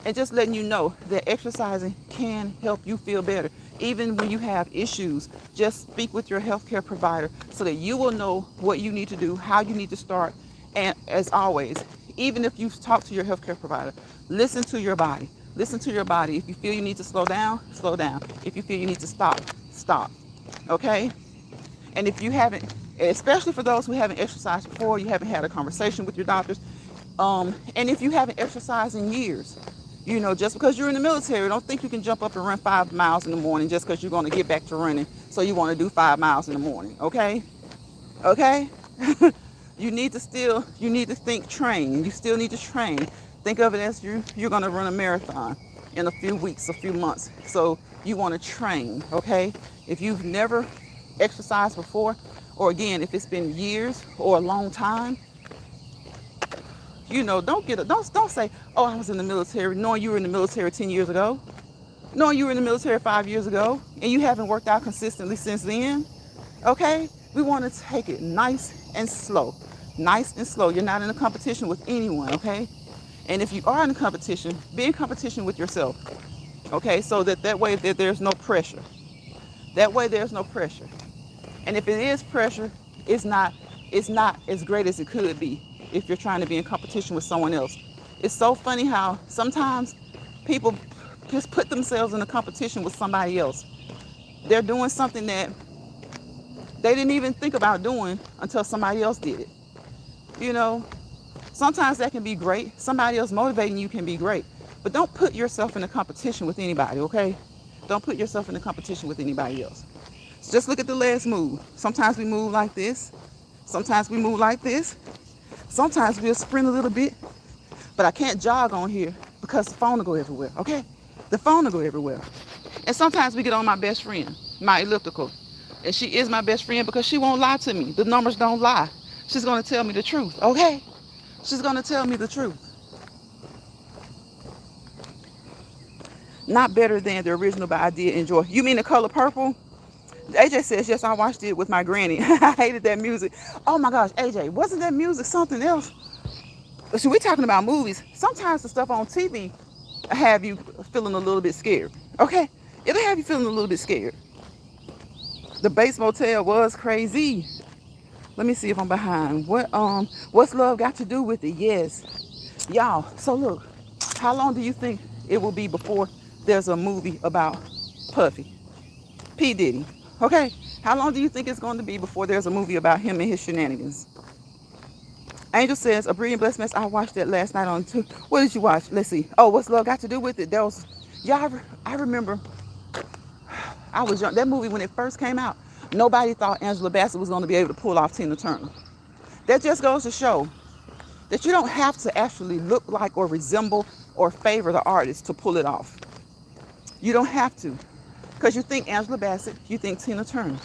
and just letting you know that exercising can help you feel better. Even when you have issues, just speak with your healthcare provider so that you will know what you need to do, how you need to start. And as always, even if you talk to your healthcare provider, listen to your body. Listen to your body. If you feel you need to slow down, slow down. If you feel you need to stop, stop. Okay? And if you haven't, especially for those who haven't exercised before, you haven't had a conversation with your doctors, and if you haven't exercised in years, just because you're in the military, don't think you can jump up and run 5 miles in the morning just because you're going to get back to running. So you want to do 5 miles in the morning, okay? Okay? you need to train. You still need to train. Think of it as you're going to run a marathon in a few weeks, a few months. So you want to train, okay? If you've never exercised before, or again, if it's been years or a long time, don't say, oh, I was in the military, knowing you were in the military 10 years ago, knowing you were in the military 5 years ago, and you haven't worked out consistently since then. Okay? We want to take it nice and slow. Nice and slow. You're not in a competition with anyone, okay? And if you are in a competition, be in competition with yourself. Okay? So that way that there's no pressure. That way there's no pressure. And if it is pressure, it's not as great as it could be if you're trying to be in competition with someone else. It's so funny how sometimes people just put themselves in a competition with somebody else. They're doing something that they didn't even think about doing until somebody else did it. Sometimes that can be great. Somebody else motivating you can be great. But don't put yourself in a competition with anybody, okay? Don't put yourself in a competition with anybody else. So just look at the legs move. Sometimes we move like this. Sometimes we move like this. Sometimes we'll sprint a little bit, but I can't jog on here because the phone will go everywhere, okay? The phone will go everywhere. And sometimes we get on my best friend, my elliptical. And she is my best friend because she won't lie to me. The numbers don't lie. She's going to tell me the truth, okay? She's going to tell me the truth. Not better than the original, but I did enjoy. You mean The Color Purple? AJ says, yes, I watched it with my granny. I hated that music. Oh my gosh, AJ, wasn't that music something else? So we're talking about movies. Sometimes the stuff on TV have you feeling a little bit scared. Okay? It'll have you feeling a little bit scared. The Bates Motel was crazy. Let me see if I'm behind. What's love got to do with it? Yes. Y'all, so look, how long do you think it will be before there's a movie about Puffy? P. Diddy. Okay? How long do you think it's going to be before there's a movie about him and his shenanigans? Angel says, A Brilliant Blessed Mess. I watched that last night on two. What did you watch? Let's see. Oh, What's Love Got to Do with It? That was, y'all, I remember I was young. That movie, when it first came out, nobody thought Angela Bassett was going to be able to pull off Tina Turner. That just goes to show that you don't have to actually look like or resemble or favor the artist to pull it off. You don't have to. Because you think Angela Bassett, you think Tina Turner.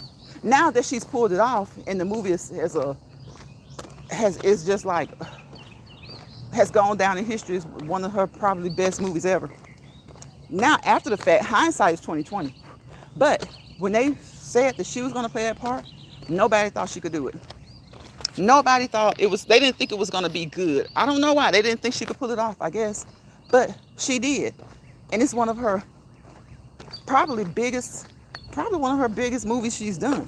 Now that she's pulled it off and the movie is just like, has gone down in history as one of her probably best movies ever. Now, after the fact, hindsight is 2020. But when they said that she was going to play that part, nobody thought she could do it. Nobody thought they didn't think it was going to be good. I don't know why. They didn't think she could pull it off, I guess. But she did. And it's one of her probably one of her biggest movies she's done.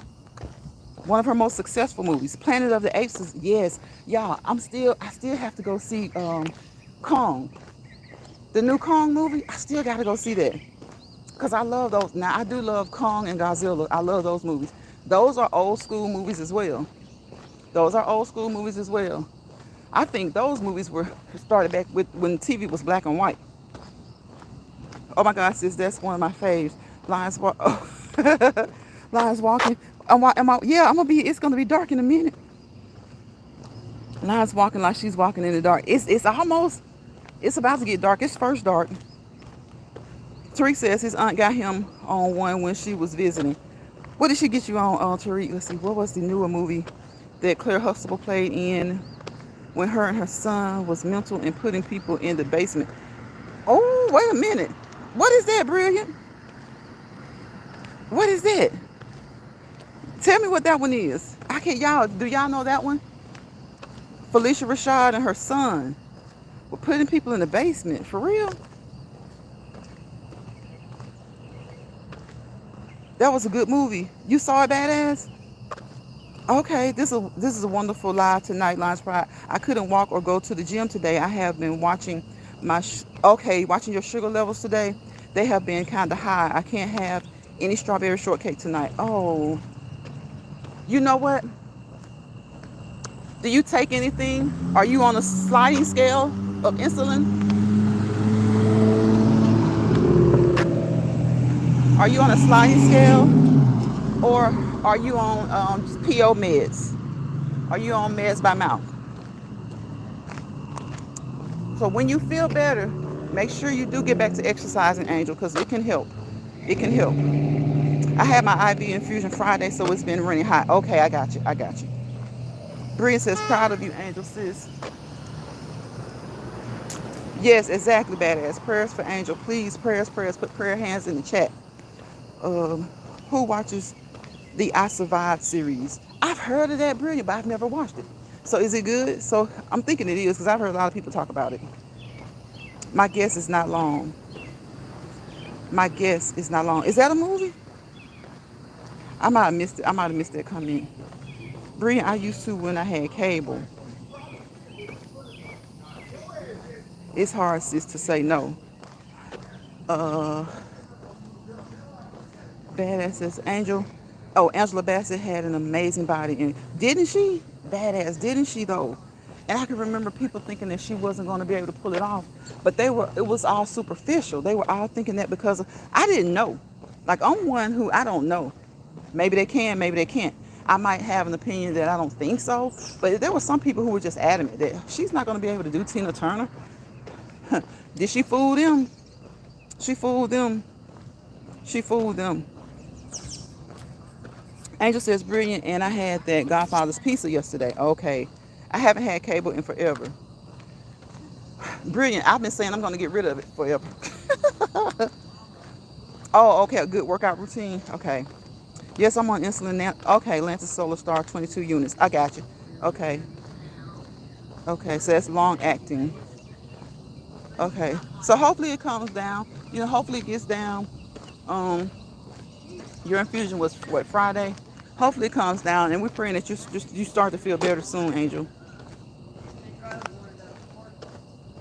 One of her most successful movies. Planet of the Apes is, yes. Y'all, I still have to go see Kong. The new Kong movie, I still got to go see that. Because I love those. Now, I do love Kong and Godzilla. I love those movies. Those are old school movies as well. I think those movies were started back with when TV was black and white. Oh my gosh, sis, that's one of my faves. Lions walking. It's gonna be dark in a minute. Lions walking like she's walking in the dark. It's about to get dark. It's first dark. Tariq says his aunt got him on one when she was visiting. What did she get you on, Tariq? Let's see. What was the newer movie that Claire Huxtable played in when her and her son was mental and putting people in the basement? Oh, wait a minute. What is that, Brilliant? What is that? Tell me what that one is. Do y'all know that one? Felicia Rashad and her son were putting people in the basement. For real? That was a good movie. You saw it, Badass? Okay, this is a wonderful live tonight, Lions Pride. I couldn't walk or go to the gym today. I have been watching watching your sugar levels today. They have been kind of high. I can't have any strawberry shortcake tonight. Oh, you know what? Do you take anything? Are you on a sliding scale of insulin? Are you on a sliding scale? Or are you on PO meds? Are you on meds by mouth? So when you feel better, make sure you do get back to exercising, Angel, because it can help. It can help. I had my IV infusion Friday, so it's been running hot. Okay, I got you. Bria says, proud of you, Angel, sis. Yes, exactly, Badass. Prayers for Angel. Please, prayers. Put prayer hands in the chat. Who watches the I Survived series? I've heard of that, Brilliant, but I've never watched it. So is it good? So I'm thinking it is because I've heard a lot of people talk about it. My guess is not long. Is that a movie? I might have missed it. I might have missed that comment. Brilliant, I used to when I had cable. It's hard, sis, to say no. Badass says Angel. Oh, Angela Bassett had an amazing body. And didn't she? Badass, didn't she though? And I can remember people thinking that she wasn't going to be able to pull it off. But it was all superficial. They were all thinking that because I didn't know. Like, I'm one who I don't know. Maybe they can, maybe they can't. I might have an opinion that I don't think so. But there were some people who were just adamant that she's not going to be able to do Tina Turner. Did she fool them? She fooled them. Angel says, brilliant, and I had that Godfather's pizza yesterday. Okay. I haven't had cable in forever. Brilliant. I've been saying I'm going to get rid of it forever. Oh, okay, a good workout routine. Okay. Yes, I'm on insulin now. Okay, Lantus Solar Star, 22 units. I got you. Okay. Okay, so that's long acting. Okay. So hopefully it comes down. Hopefully it gets down. Um, your infusion was what, Friday? Hopefully it comes down, and we're praying that you start to feel better soon, Angel.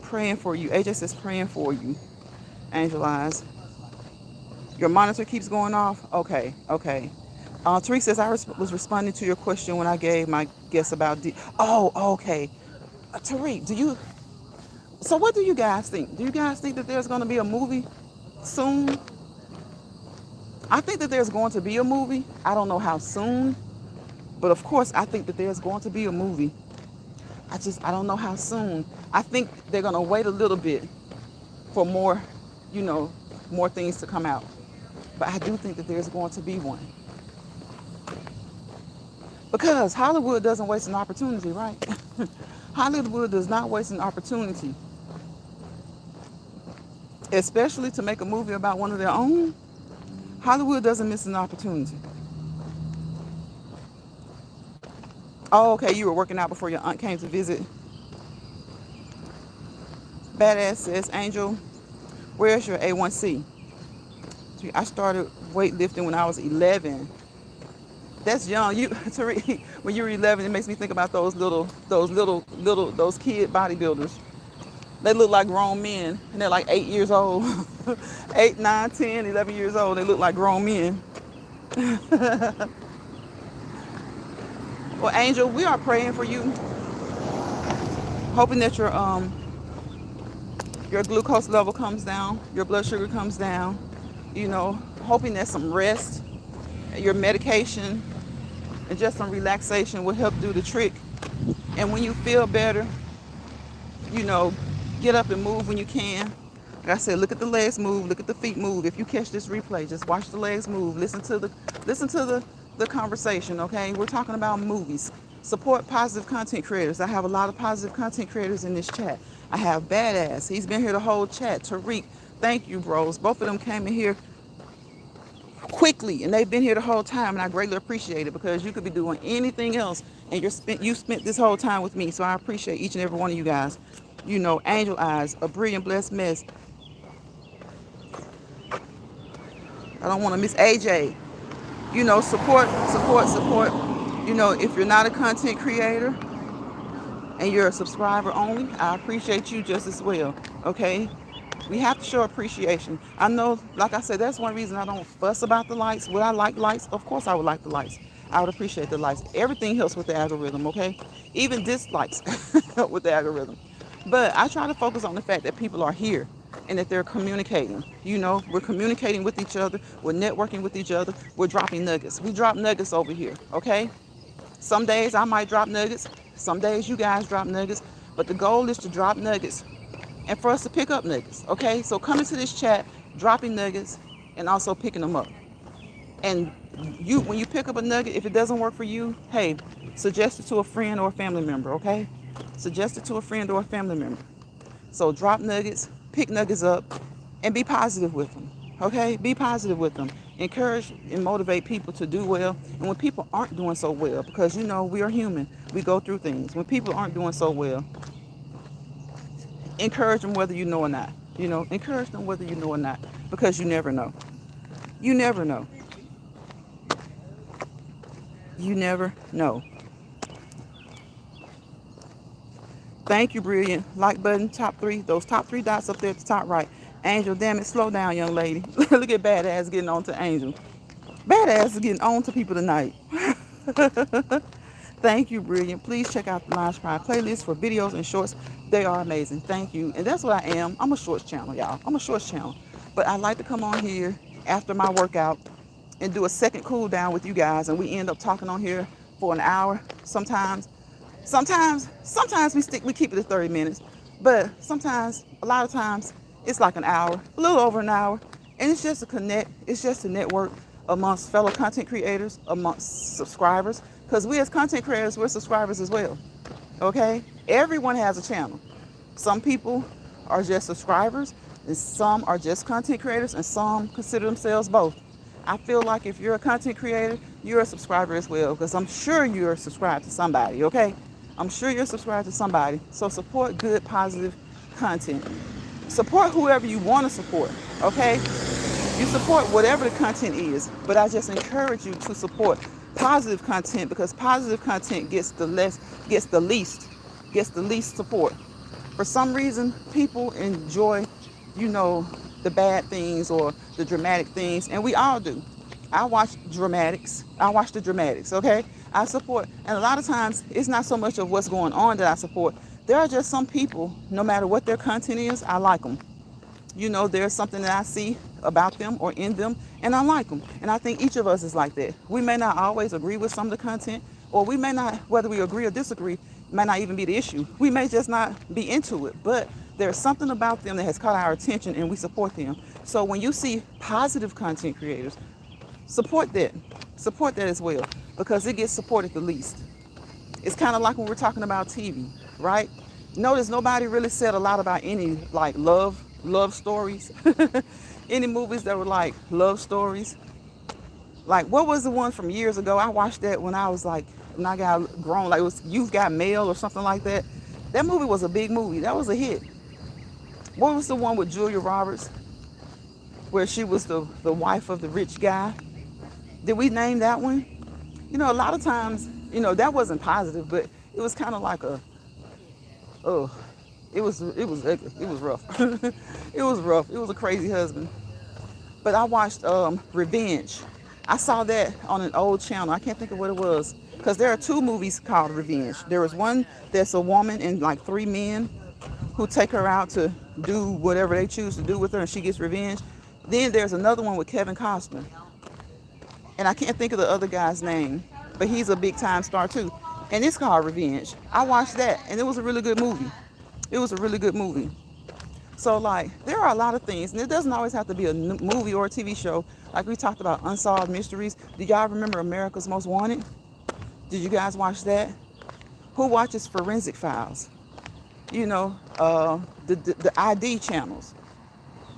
Praying for you. AJ says praying for you. Angel Eyes. Your monitor keeps going off? Okay, okay. Tariq says, was responding to your question when I gave my guess about Oh, okay. Tariq, so what do you guys think? Do you guys think that there's going to be a movie soon? I think that there's going to be a movie. I don't know how soon, but of course I think that there's going to be a movie. I don't know how soon. I think they're going to wait a little bit for more, more things to come out. But I do think that there's going to be one. Because Hollywood doesn't waste an opportunity, right? Hollywood does not waste an opportunity. Especially to make a movie about one of their own. Hollywood doesn't miss an opportunity. Oh, okay, you were working out before your aunt came to visit. Badass says, Angel, where's your A1C? I started weightlifting when I was 11. That's young. Tariq, when you were 11, it makes me think about those kid bodybuilders. They look like grown men, and they're like 8 years old. 8, 9, 10, 11 years old. They look like grown men. Well, Angel, we are praying for you, hoping that your glucose level comes down, your blood sugar comes down, hoping that some rest, your medication, and just some relaxation will help do the trick. And when you feel better, get up and move when you can. Like I said, look at the legs move, look at the feet move. If you catch this replay, just watch the legs move. Listen to the conversation, okay? We're talking about movies. Support positive content creators. I have a lot of positive content creators in this chat. I have Badass. He's been here the whole chat. Tariq, thank you, bros. Both of them came in here quickly, and they've been here the whole time, and I greatly appreciate it because you could be doing anything else, and you spent this whole time with me, so I appreciate each and every one of you guys. Angel Eyes, a brilliant, blessed mess. I don't want to miss AJ. Support. If you're not a content creator and you're a subscriber only, I appreciate you just as well, okay? We have to show appreciation. I know, like I said, that's one reason I don't fuss about the likes. Would I like likes? Of course I would like the likes. I would appreciate the likes. Everything helps with the algorithm, okay? Even dislikes help with the algorithm. But I try to focus on the fact that people are here and that they're communicating. We're communicating with each other. We're networking with each other. We're dropping nuggets. We drop nuggets over here, okay? Some days I might drop nuggets. Some days you guys drop nuggets. But the goal is to drop nuggets and for us to pick up nuggets, okay? So come into this chat, dropping nuggets, and also picking them up. And when you pick up a nugget, if it doesn't work for you, hey, suggest it to a friend or a family member, okay? Suggest it to a friend or a family member. So drop nuggets, pick nuggets up, and be positive with them, okay? Be positive with them. Encourage and motivate people to do well. And when people aren't doing so well, because, we are human, we go through things. When people aren't doing so well, encourage them whether you know or not. Encourage them whether you know or not, because you never know. You never know. You never know. Thank you, brilliant. Like button, top 3. Those top 3 dots up there at the top right. Angel, damn it, slow down, young lady. Look at Badass getting on to Angel. Badass is getting on to people tonight. Thank you, brilliant. Please check out the Lounge Pride playlist for videos and shorts. They are amazing. Thank you. And that's what I am. I'm a shorts channel, y'all. I'm a shorts channel. But I like to come on here after my workout and do a second cool down with you guys, and we end up talking on here for an hour sometimes. Sometimes we keep it at 30 minutes, but a lot of times it's like an hour, a little over an hour, and it's just to connect. It's just to network amongst fellow content creators, amongst subscribers, because we as content creators, we're subscribers as well, okay? Everyone has a channel. Some people are just subscribers. And some are just content creators and some consider themselves both. I feel like if you're a content creator, you're a subscriber as well, because I'm sure you're subscribed to somebody, okay? I'm sure you're subscribed to somebody. So support good, positive content. Support whoever you want to support, okay? You support whatever the content is, but I just encourage you to support positive content, because positive content gets the least support. For some reason, people enjoy, you know, the bad things or the dramatic things, and we all do. I watch dramatics. I watch the dramatics, okay? I support, and a lot of times it's not so much of what's going on that I support. There are just some people, no matter what their content is, I like them. You know, there's something that I see about them or in them, and I like them. And I think each of us is like that. We may not always agree with some of the content, or we may not, whether we agree or disagree, may not even be the issue. We may just not be into it, but there's something about them that has caught our attention and we support them. So when you see positive content creators, support that. Support that as well, because it gets supported the least. It's kind of like when we're talking about TV, right? Notice nobody really said a lot about any like love stories. Any movies that were like love stories. Like, what was the one from years ago? I watched that when I was like, when I got grown, like it was You've Got Mail or something like that. That movie was a big movie. That was a hit. What was the one with Julia Roberts, where she was the wife of the rich guy? Did we name that one? You know, a lot of times, you know, that wasn't positive, but it was kind of like oh, it was rough. It was rough. It was a crazy husband. But I watched Revenge. I saw that on an old channel. I can't think of what it was, because there are two movies called Revenge. There was one that's a woman and like three men who take her out to do whatever they choose to do with her, and she gets revenge. Then there's another one with Kevin Costner, and I can't think of the other guy's name, but he's a big time star too. And it's called Revenge. I watched that, and it was a really good movie. It was a really good movie. So, like, there are a lot of things, and it doesn't always have to be a movie or a TV show. Like we talked about Unsolved Mysteries. Do y'all remember America's Most Wanted? Did you guys watch that? Who watches Forensic Files? You know, the ID channels.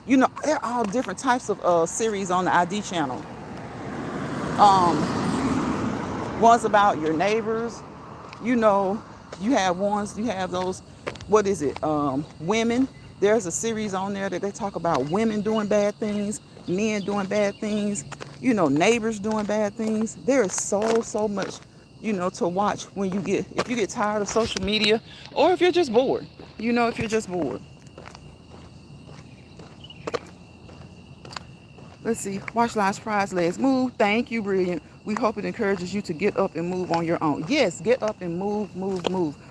You know, there are all different types of series on the ID channel. Ones about your neighbors. You know, you have those, what is it? Women. There's a series on there that they talk about women doing bad things, men doing bad things, you know, neighbors doing bad things. There is so much, you know, to watch if you get tired of social media, or if you're just bored, you know, if you're just bored. Let's see. Watch Lines Prize Legs Move. Thank you, Brilliant. We hope it encourages you to get up and move on your own. Yes, get up and move.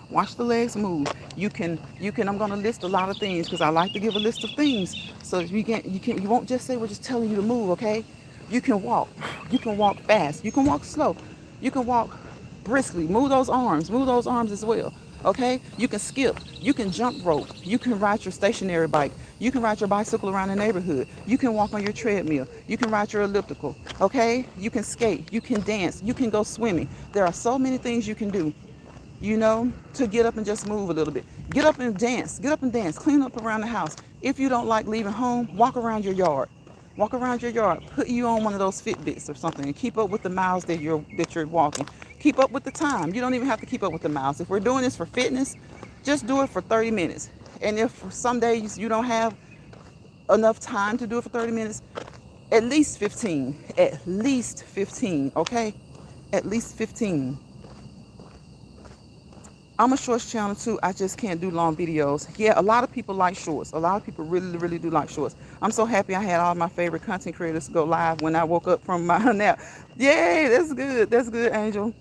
Watch the legs move. You can, I'm going to list a lot of things, because I like to give a list of things. So you won't just say we're just telling you to move, okay? You can walk. You can walk fast. You can walk slow. You can walk briskly. Move those arms as well. Okay? You can skip. You can jump rope. You can ride your stationary bike. You can ride your bicycle around the neighborhood. You can walk on your treadmill. You can ride your elliptical. Okay? You can skate. You can dance. You can go swimming. There are so many things you can do, you know, to get up and just move a little bit. Get up and dance. Clean up around the house. If you don't like leaving home, walk around your yard. Put you on one of those Fitbits or something and keep up with the miles that you're walking. Keep up with the time. You don't even have to keep up with the miles. If we're doing this for fitness, just do it for 30 minutes. And if some days you don't have enough time to do it for 30 minutes, at least 15. Okay? At least 15. I'm a shorts channel too. I just can't do long videos. Yeah, a lot of people like shorts. A lot of people really do like shorts. I'm so happy I had all my favorite content creators go live when I woke up from my nap. Yay, that's good, Angel.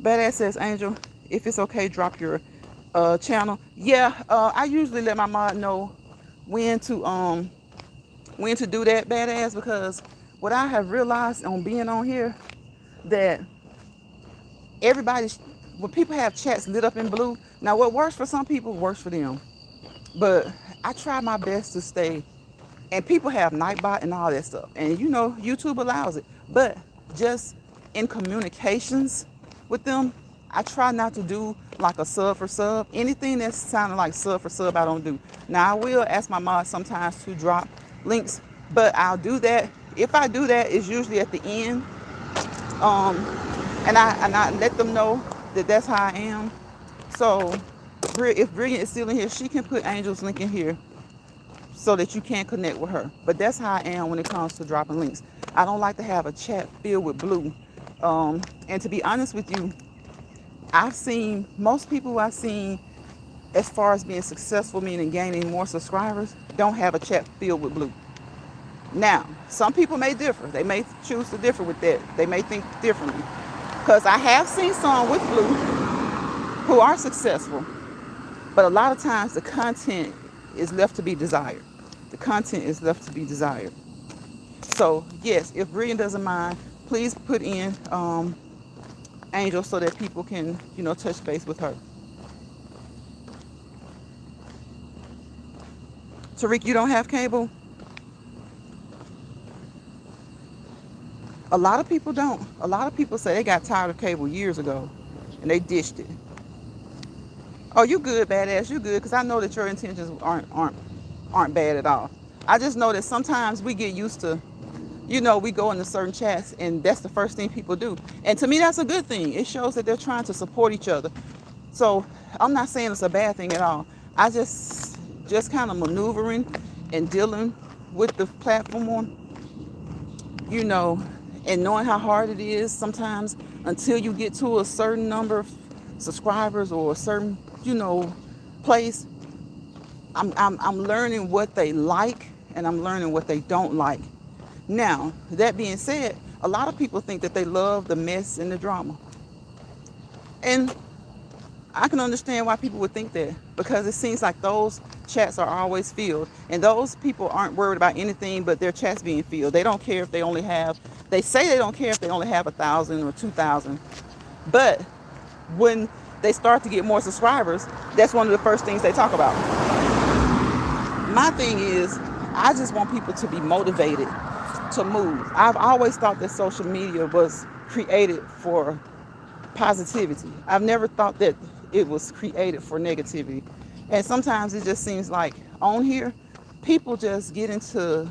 Badass says, Angel, if it's okay, drop your channel. Yeah, I usually let my mod know when to do that, Badass, because what I have realized on being on here, that when people have chats lit up in blue, now what works for some people works for them. But I try my best to stay, and people have Nightbot and all that stuff. And you know, YouTube allows it. But just in communications with them, I try not to do like a sub for sub. Anything that's sounding like sub for sub, I don't do. Now, I will ask my mod sometimes to drop links, but I'll do that. If I do that, it's usually at the end. Um, and I let them know that that's how I am. So if Brilliant is still in here, she can put Angel's link in here so that you can connect with her. But that's how I am when it comes to dropping links. I don't like to have a chat filled with blue. And to be honest with you, I've seen most people I've seen as far as being successful, meaning gaining more subscribers, don't have a chat filled with blue. Now, some people may differ. They may choose to differ with that. They may think differently. Because I have seen some with blue who are successful, but a lot of times the content is left to be desired. The content is left to be desired. So yes, if Brilliant doesn't mind, please put in Angel so that people can, touch base with her. Tariq, you don't have cable? A lot of people don't. A lot of people say they got tired of cable years ago and they ditched it. Oh, you good, badass. You good, because I know that your intentions aren't bad at all. I just know that sometimes we get used to, we go into certain chats and that's the first thing people do. And to me, that's a good thing. It shows that they're trying to support each other. So I'm not saying it's a bad thing at all. I just kind of maneuvering and dealing with the platform, and knowing how hard it is sometimes until you get to a certain number of subscribers or a certain, place. I'm learning what they like and I'm learning what they don't like. Now, that being said, a lot of people think that they love the mess and the drama. And I can understand why people would think that, because it seems like those chats are always filled. And those people aren't worried about anything but their chats being filled. They don't care if they only have, they say they don't care if they only have 1,000 or 2,000. But when they start to get more subscribers, that's one of the first things they talk about. My thing is, I just want people to be motivated to move. I've always thought that social media was created for positivity. I've never thought that it was created for negativity. And sometimes it just seems like on here, people just get into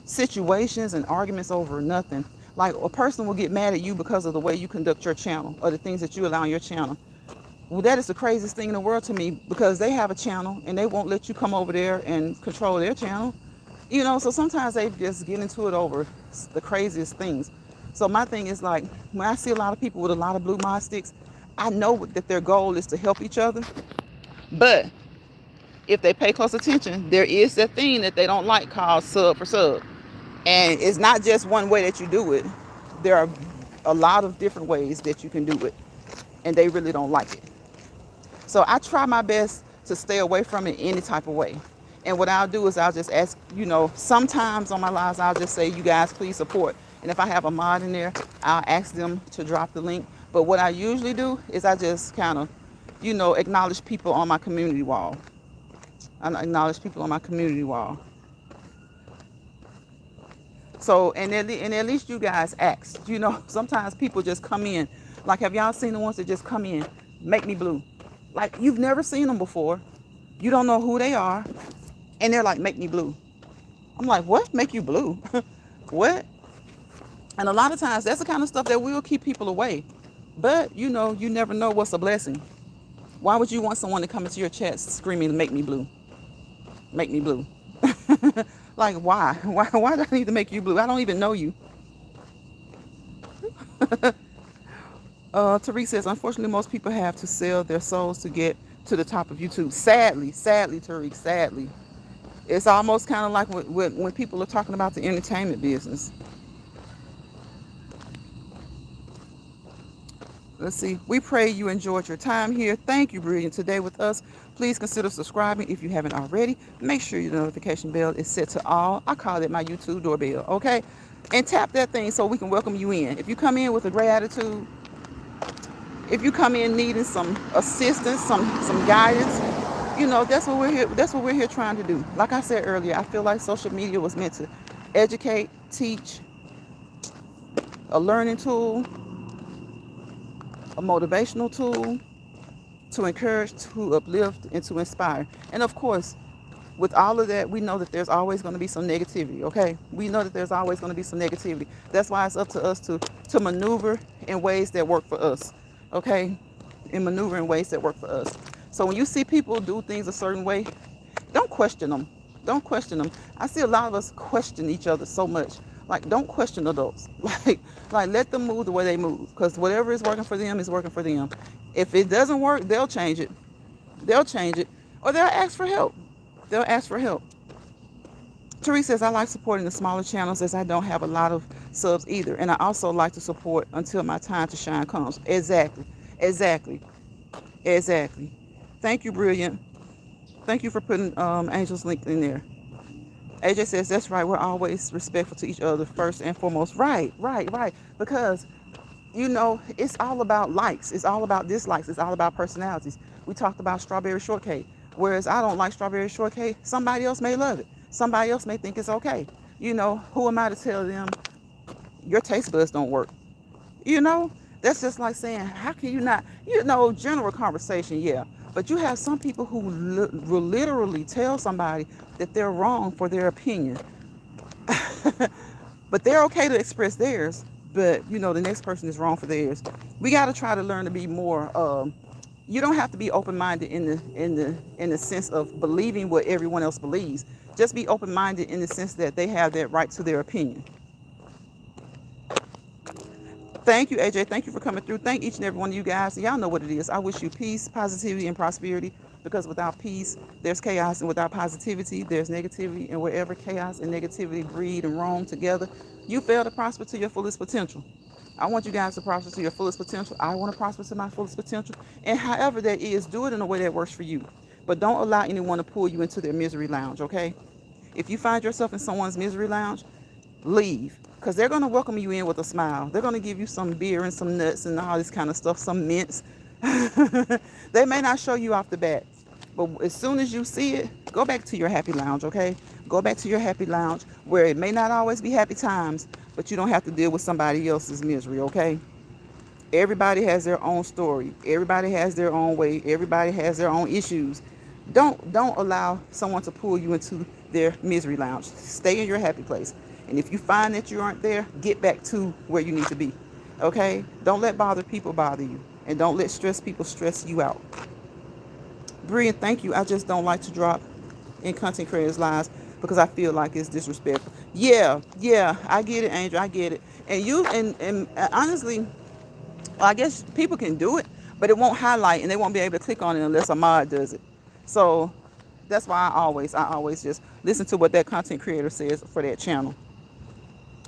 situations and arguments over nothing. Like a person will get mad at you because of the way you conduct your channel or the things that you allow on your channel. Well, that is the craziest thing in the world to me, because they have a channel and they won't let you come over there and control their channel. So sometimes they just get into it over the craziest things. So my thing is, like, when I see a lot of people with a lot of blue mod sticks, I know that their goal is to help each other. But if they pay close attention, there is that thing that they don't like called sub for sub. And it's not just one way that you do it. There are a lot of different ways that you can do it. And they really don't like it. So I try my best to stay away from it any type of way. And what I'll do is I'll just ask, sometimes on my lives, I'll just say, you guys, please support. And if I have a mod in there, I'll ask them to drop the link. But what I usually do is I just kind of, acknowledge people on my community wall. I acknowledge people on my community wall. So, and at least you guys ask. Sometimes people just come in. Like, have y'all seen the ones that just come in, make me blue? Like, you've never seen them before. You don't know who they are. And they're like, make me blue. I'm like, what? Make you blue? What? And a lot of times that's the kind of stuff that will keep people away. But, you never know what's a blessing. Why would you want someone to come into your chat screaming, make me blue? Make me blue. Like, why? Why do I need to make you blue? I don't even know you. Tariq says, unfortunately, most people have to sell their souls to get to the top of YouTube. Sadly, Tariq, sadly. It's almost kind of like when people are talking about the entertainment business. Let's see. We pray you enjoyed your time here. Thank you, Brilliant, today with us. Please consider subscribing if you haven't already. Make sure your notification bell is set to all. I call it my YouTube doorbell, okay? And tap that thing so we can welcome you in. If you come in with a great attitude, if you come in needing some assistance, some guidance, that's what we're here. That's what we're here trying to do. Like I said earlier, I feel like social media was meant to educate, teach, a learning tool, a motivational tool to encourage, to uplift, and to inspire. And of course, with all of that, we know that there's always going to be some negativity, okay? We know that there's always going to be some negativity. That's why it's up to us to maneuver in ways that work for us, okay? And maneuver in ways that work for us. So when you see people do things a certain way, don't question them. Don't question them. I see a lot of us question each other so much. Like, don't question adults. Like let them move the way they move. Because whatever is working for them is working for them. If it doesn't work, they'll change it. They'll change it. Or they'll ask for help. They'll ask for help. Therese says, I like supporting the smaller channels as I don't have a lot of subs either. And I also like to support until my time to shine comes. Exactly. Exactly. Exactly. Thank you, Brilliant. Thank you for putting Angel's link in there. AJ says, that's right. We're always respectful to each other first and foremost. Right, right, right. Because, it's all about likes. It's all about dislikes. It's all about personalities. We talked about strawberry shortcake. Whereas I don't like strawberry shortcake, somebody else may love it. Somebody else may think it's okay. Who am I to tell them your taste buds don't work? That's just like saying, how can you not, general conversation, yeah. But you have some people who will literally tell somebody that they're wrong for their opinion. But they're okay to express theirs. But, the next person is wrong for theirs. We got to try to learn to be more, you don't have to be open-minded in the sense of believing what everyone else believes. Just be open-minded in the sense that they have that right to their opinion. Thank you, AJ. Thank you for coming through. Thank each and every one of you guys. Y'all know what it is. I wish you peace, positivity, and prosperity, because without peace, there's chaos, and without positivity, there's negativity. And wherever chaos and negativity breed and roam together, you fail to prosper to your fullest potential. I want you guys to prosper to your fullest potential. I want to prosper to my fullest potential. And however that is, do it in a way that works for you. But don't allow anyone to pull you into their misery lounge, okay? If you find yourself in someone's misery lounge, leave. Because they're going to welcome you in with a smile. They're going to give you some beer and some nuts and all this kind of stuff, some mints. They may not show you off the bat. But as soon as you see it, go back to your happy lounge, okay? Go back to your happy lounge where it may not always be happy times, but you don't have to deal with somebody else's misery, okay? Everybody has their own story. Everybody has their own way. Everybody has their own issues. Don't allow someone to pull you into their misery lounge. Stay in your happy place. And if you find that you aren't there, get back to where you need to be. Okay? Don't let bothered people bother you. And don't let stressed people stress you out. Brilliant, thank you. I just don't like to drop in content creators' lives because I feel like it's disrespectful. Yeah, I get it, Angel. I get it. And honestly, I guess people can do it, but it won't highlight and they won't be able to click on it unless a mod does it. So that's why I always just listen to what that content creator says for that channel.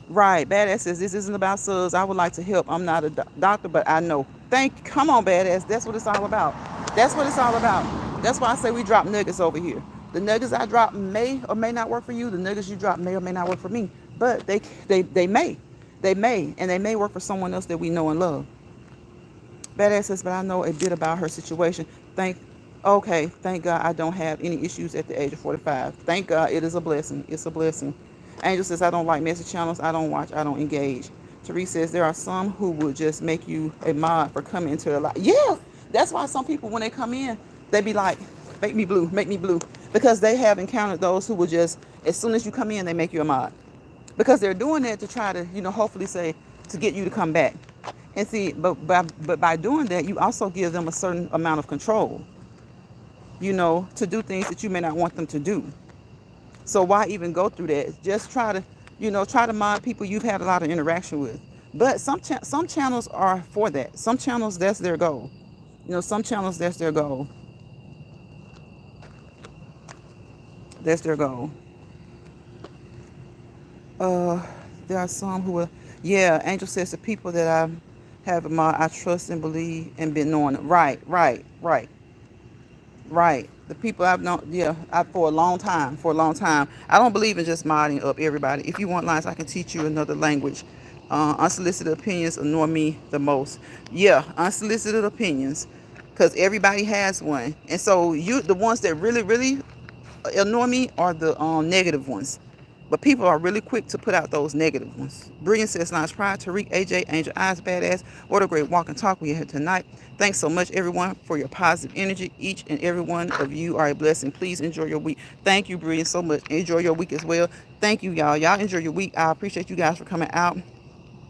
Right, Badass says, this isn't about subs. I would like to help. I'm not a doctor, but I know. Come on, Badass. That's what it's all about. That's what it's all about. That's why I say we drop nuggets over here. The nuggets I drop may or may not work for you. The nuggets you drop may or may not work for me. But they may. They may. And they may work for someone else that we know and love. Badass says, but I know a bit about her situation. Thank God I don't have any issues at the age of 45. Thank God, it is a blessing. It's a blessing. Angel says, I don't like message channels. I don't watch. I don't engage. Therese says, there are some who will just make you a mod for coming into their life. Yeah, that's why some people, when they come in, they be like, make me blue. Because they have encountered those who will just, as soon as you come in, they make you a mod. Because they're doing that to try to, hopefully say, to get you to come back. And see, but by doing that, you also give them a certain amount of control, to do things that you may not want them to do. So why even go through that? Just try to mod people you've had a lot of interaction with. But some channels are for that. Some channels, that's their goal. Some channels, that's their goal. That's their goal. There are some who are, Angel says the people that I have mod, I trust and believe and been knowing. Right. The people I've known, for a long time. I don't believe in just modding up everybody. If you want lines, I can teach you another language. Unsolicited opinions annoy me the most. Yeah, unsolicited opinions, because everybody has one. And so the ones that really, really annoy me are the negative ones. But people are really quick to put out those negative ones. Brilliant says, Lines Pride, Tariq, AJ, Angel Eyes, Badass. What a great walk and talk we had tonight. Thanks so much, everyone, for your positive energy. Each and every one of you are a blessing. Please enjoy your week. Thank you, Brilliant, so much. Enjoy your week as well. Thank you, y'all. Y'all enjoy your week. I appreciate you guys for coming out.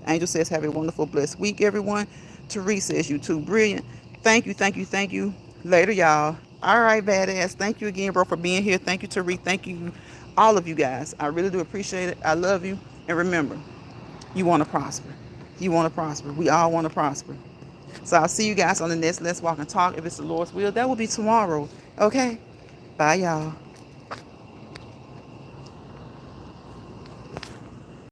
Angel says, have a wonderful, blessed week, everyone. Tariq says, you too, Brilliant. Thank you, thank you, thank you. Later, y'all. All right, Badass. Thank you again, bro, for being here. Thank you, Tariq. Thank you, all of you guys. I really do appreciate it. I love you. And remember, you want to prosper. You want to prosper. We all want to prosper. So I'll see you guys on the next Let's Walk and Talk. If it's the Lord's will, that will be tomorrow. Okay? Bye, y'all.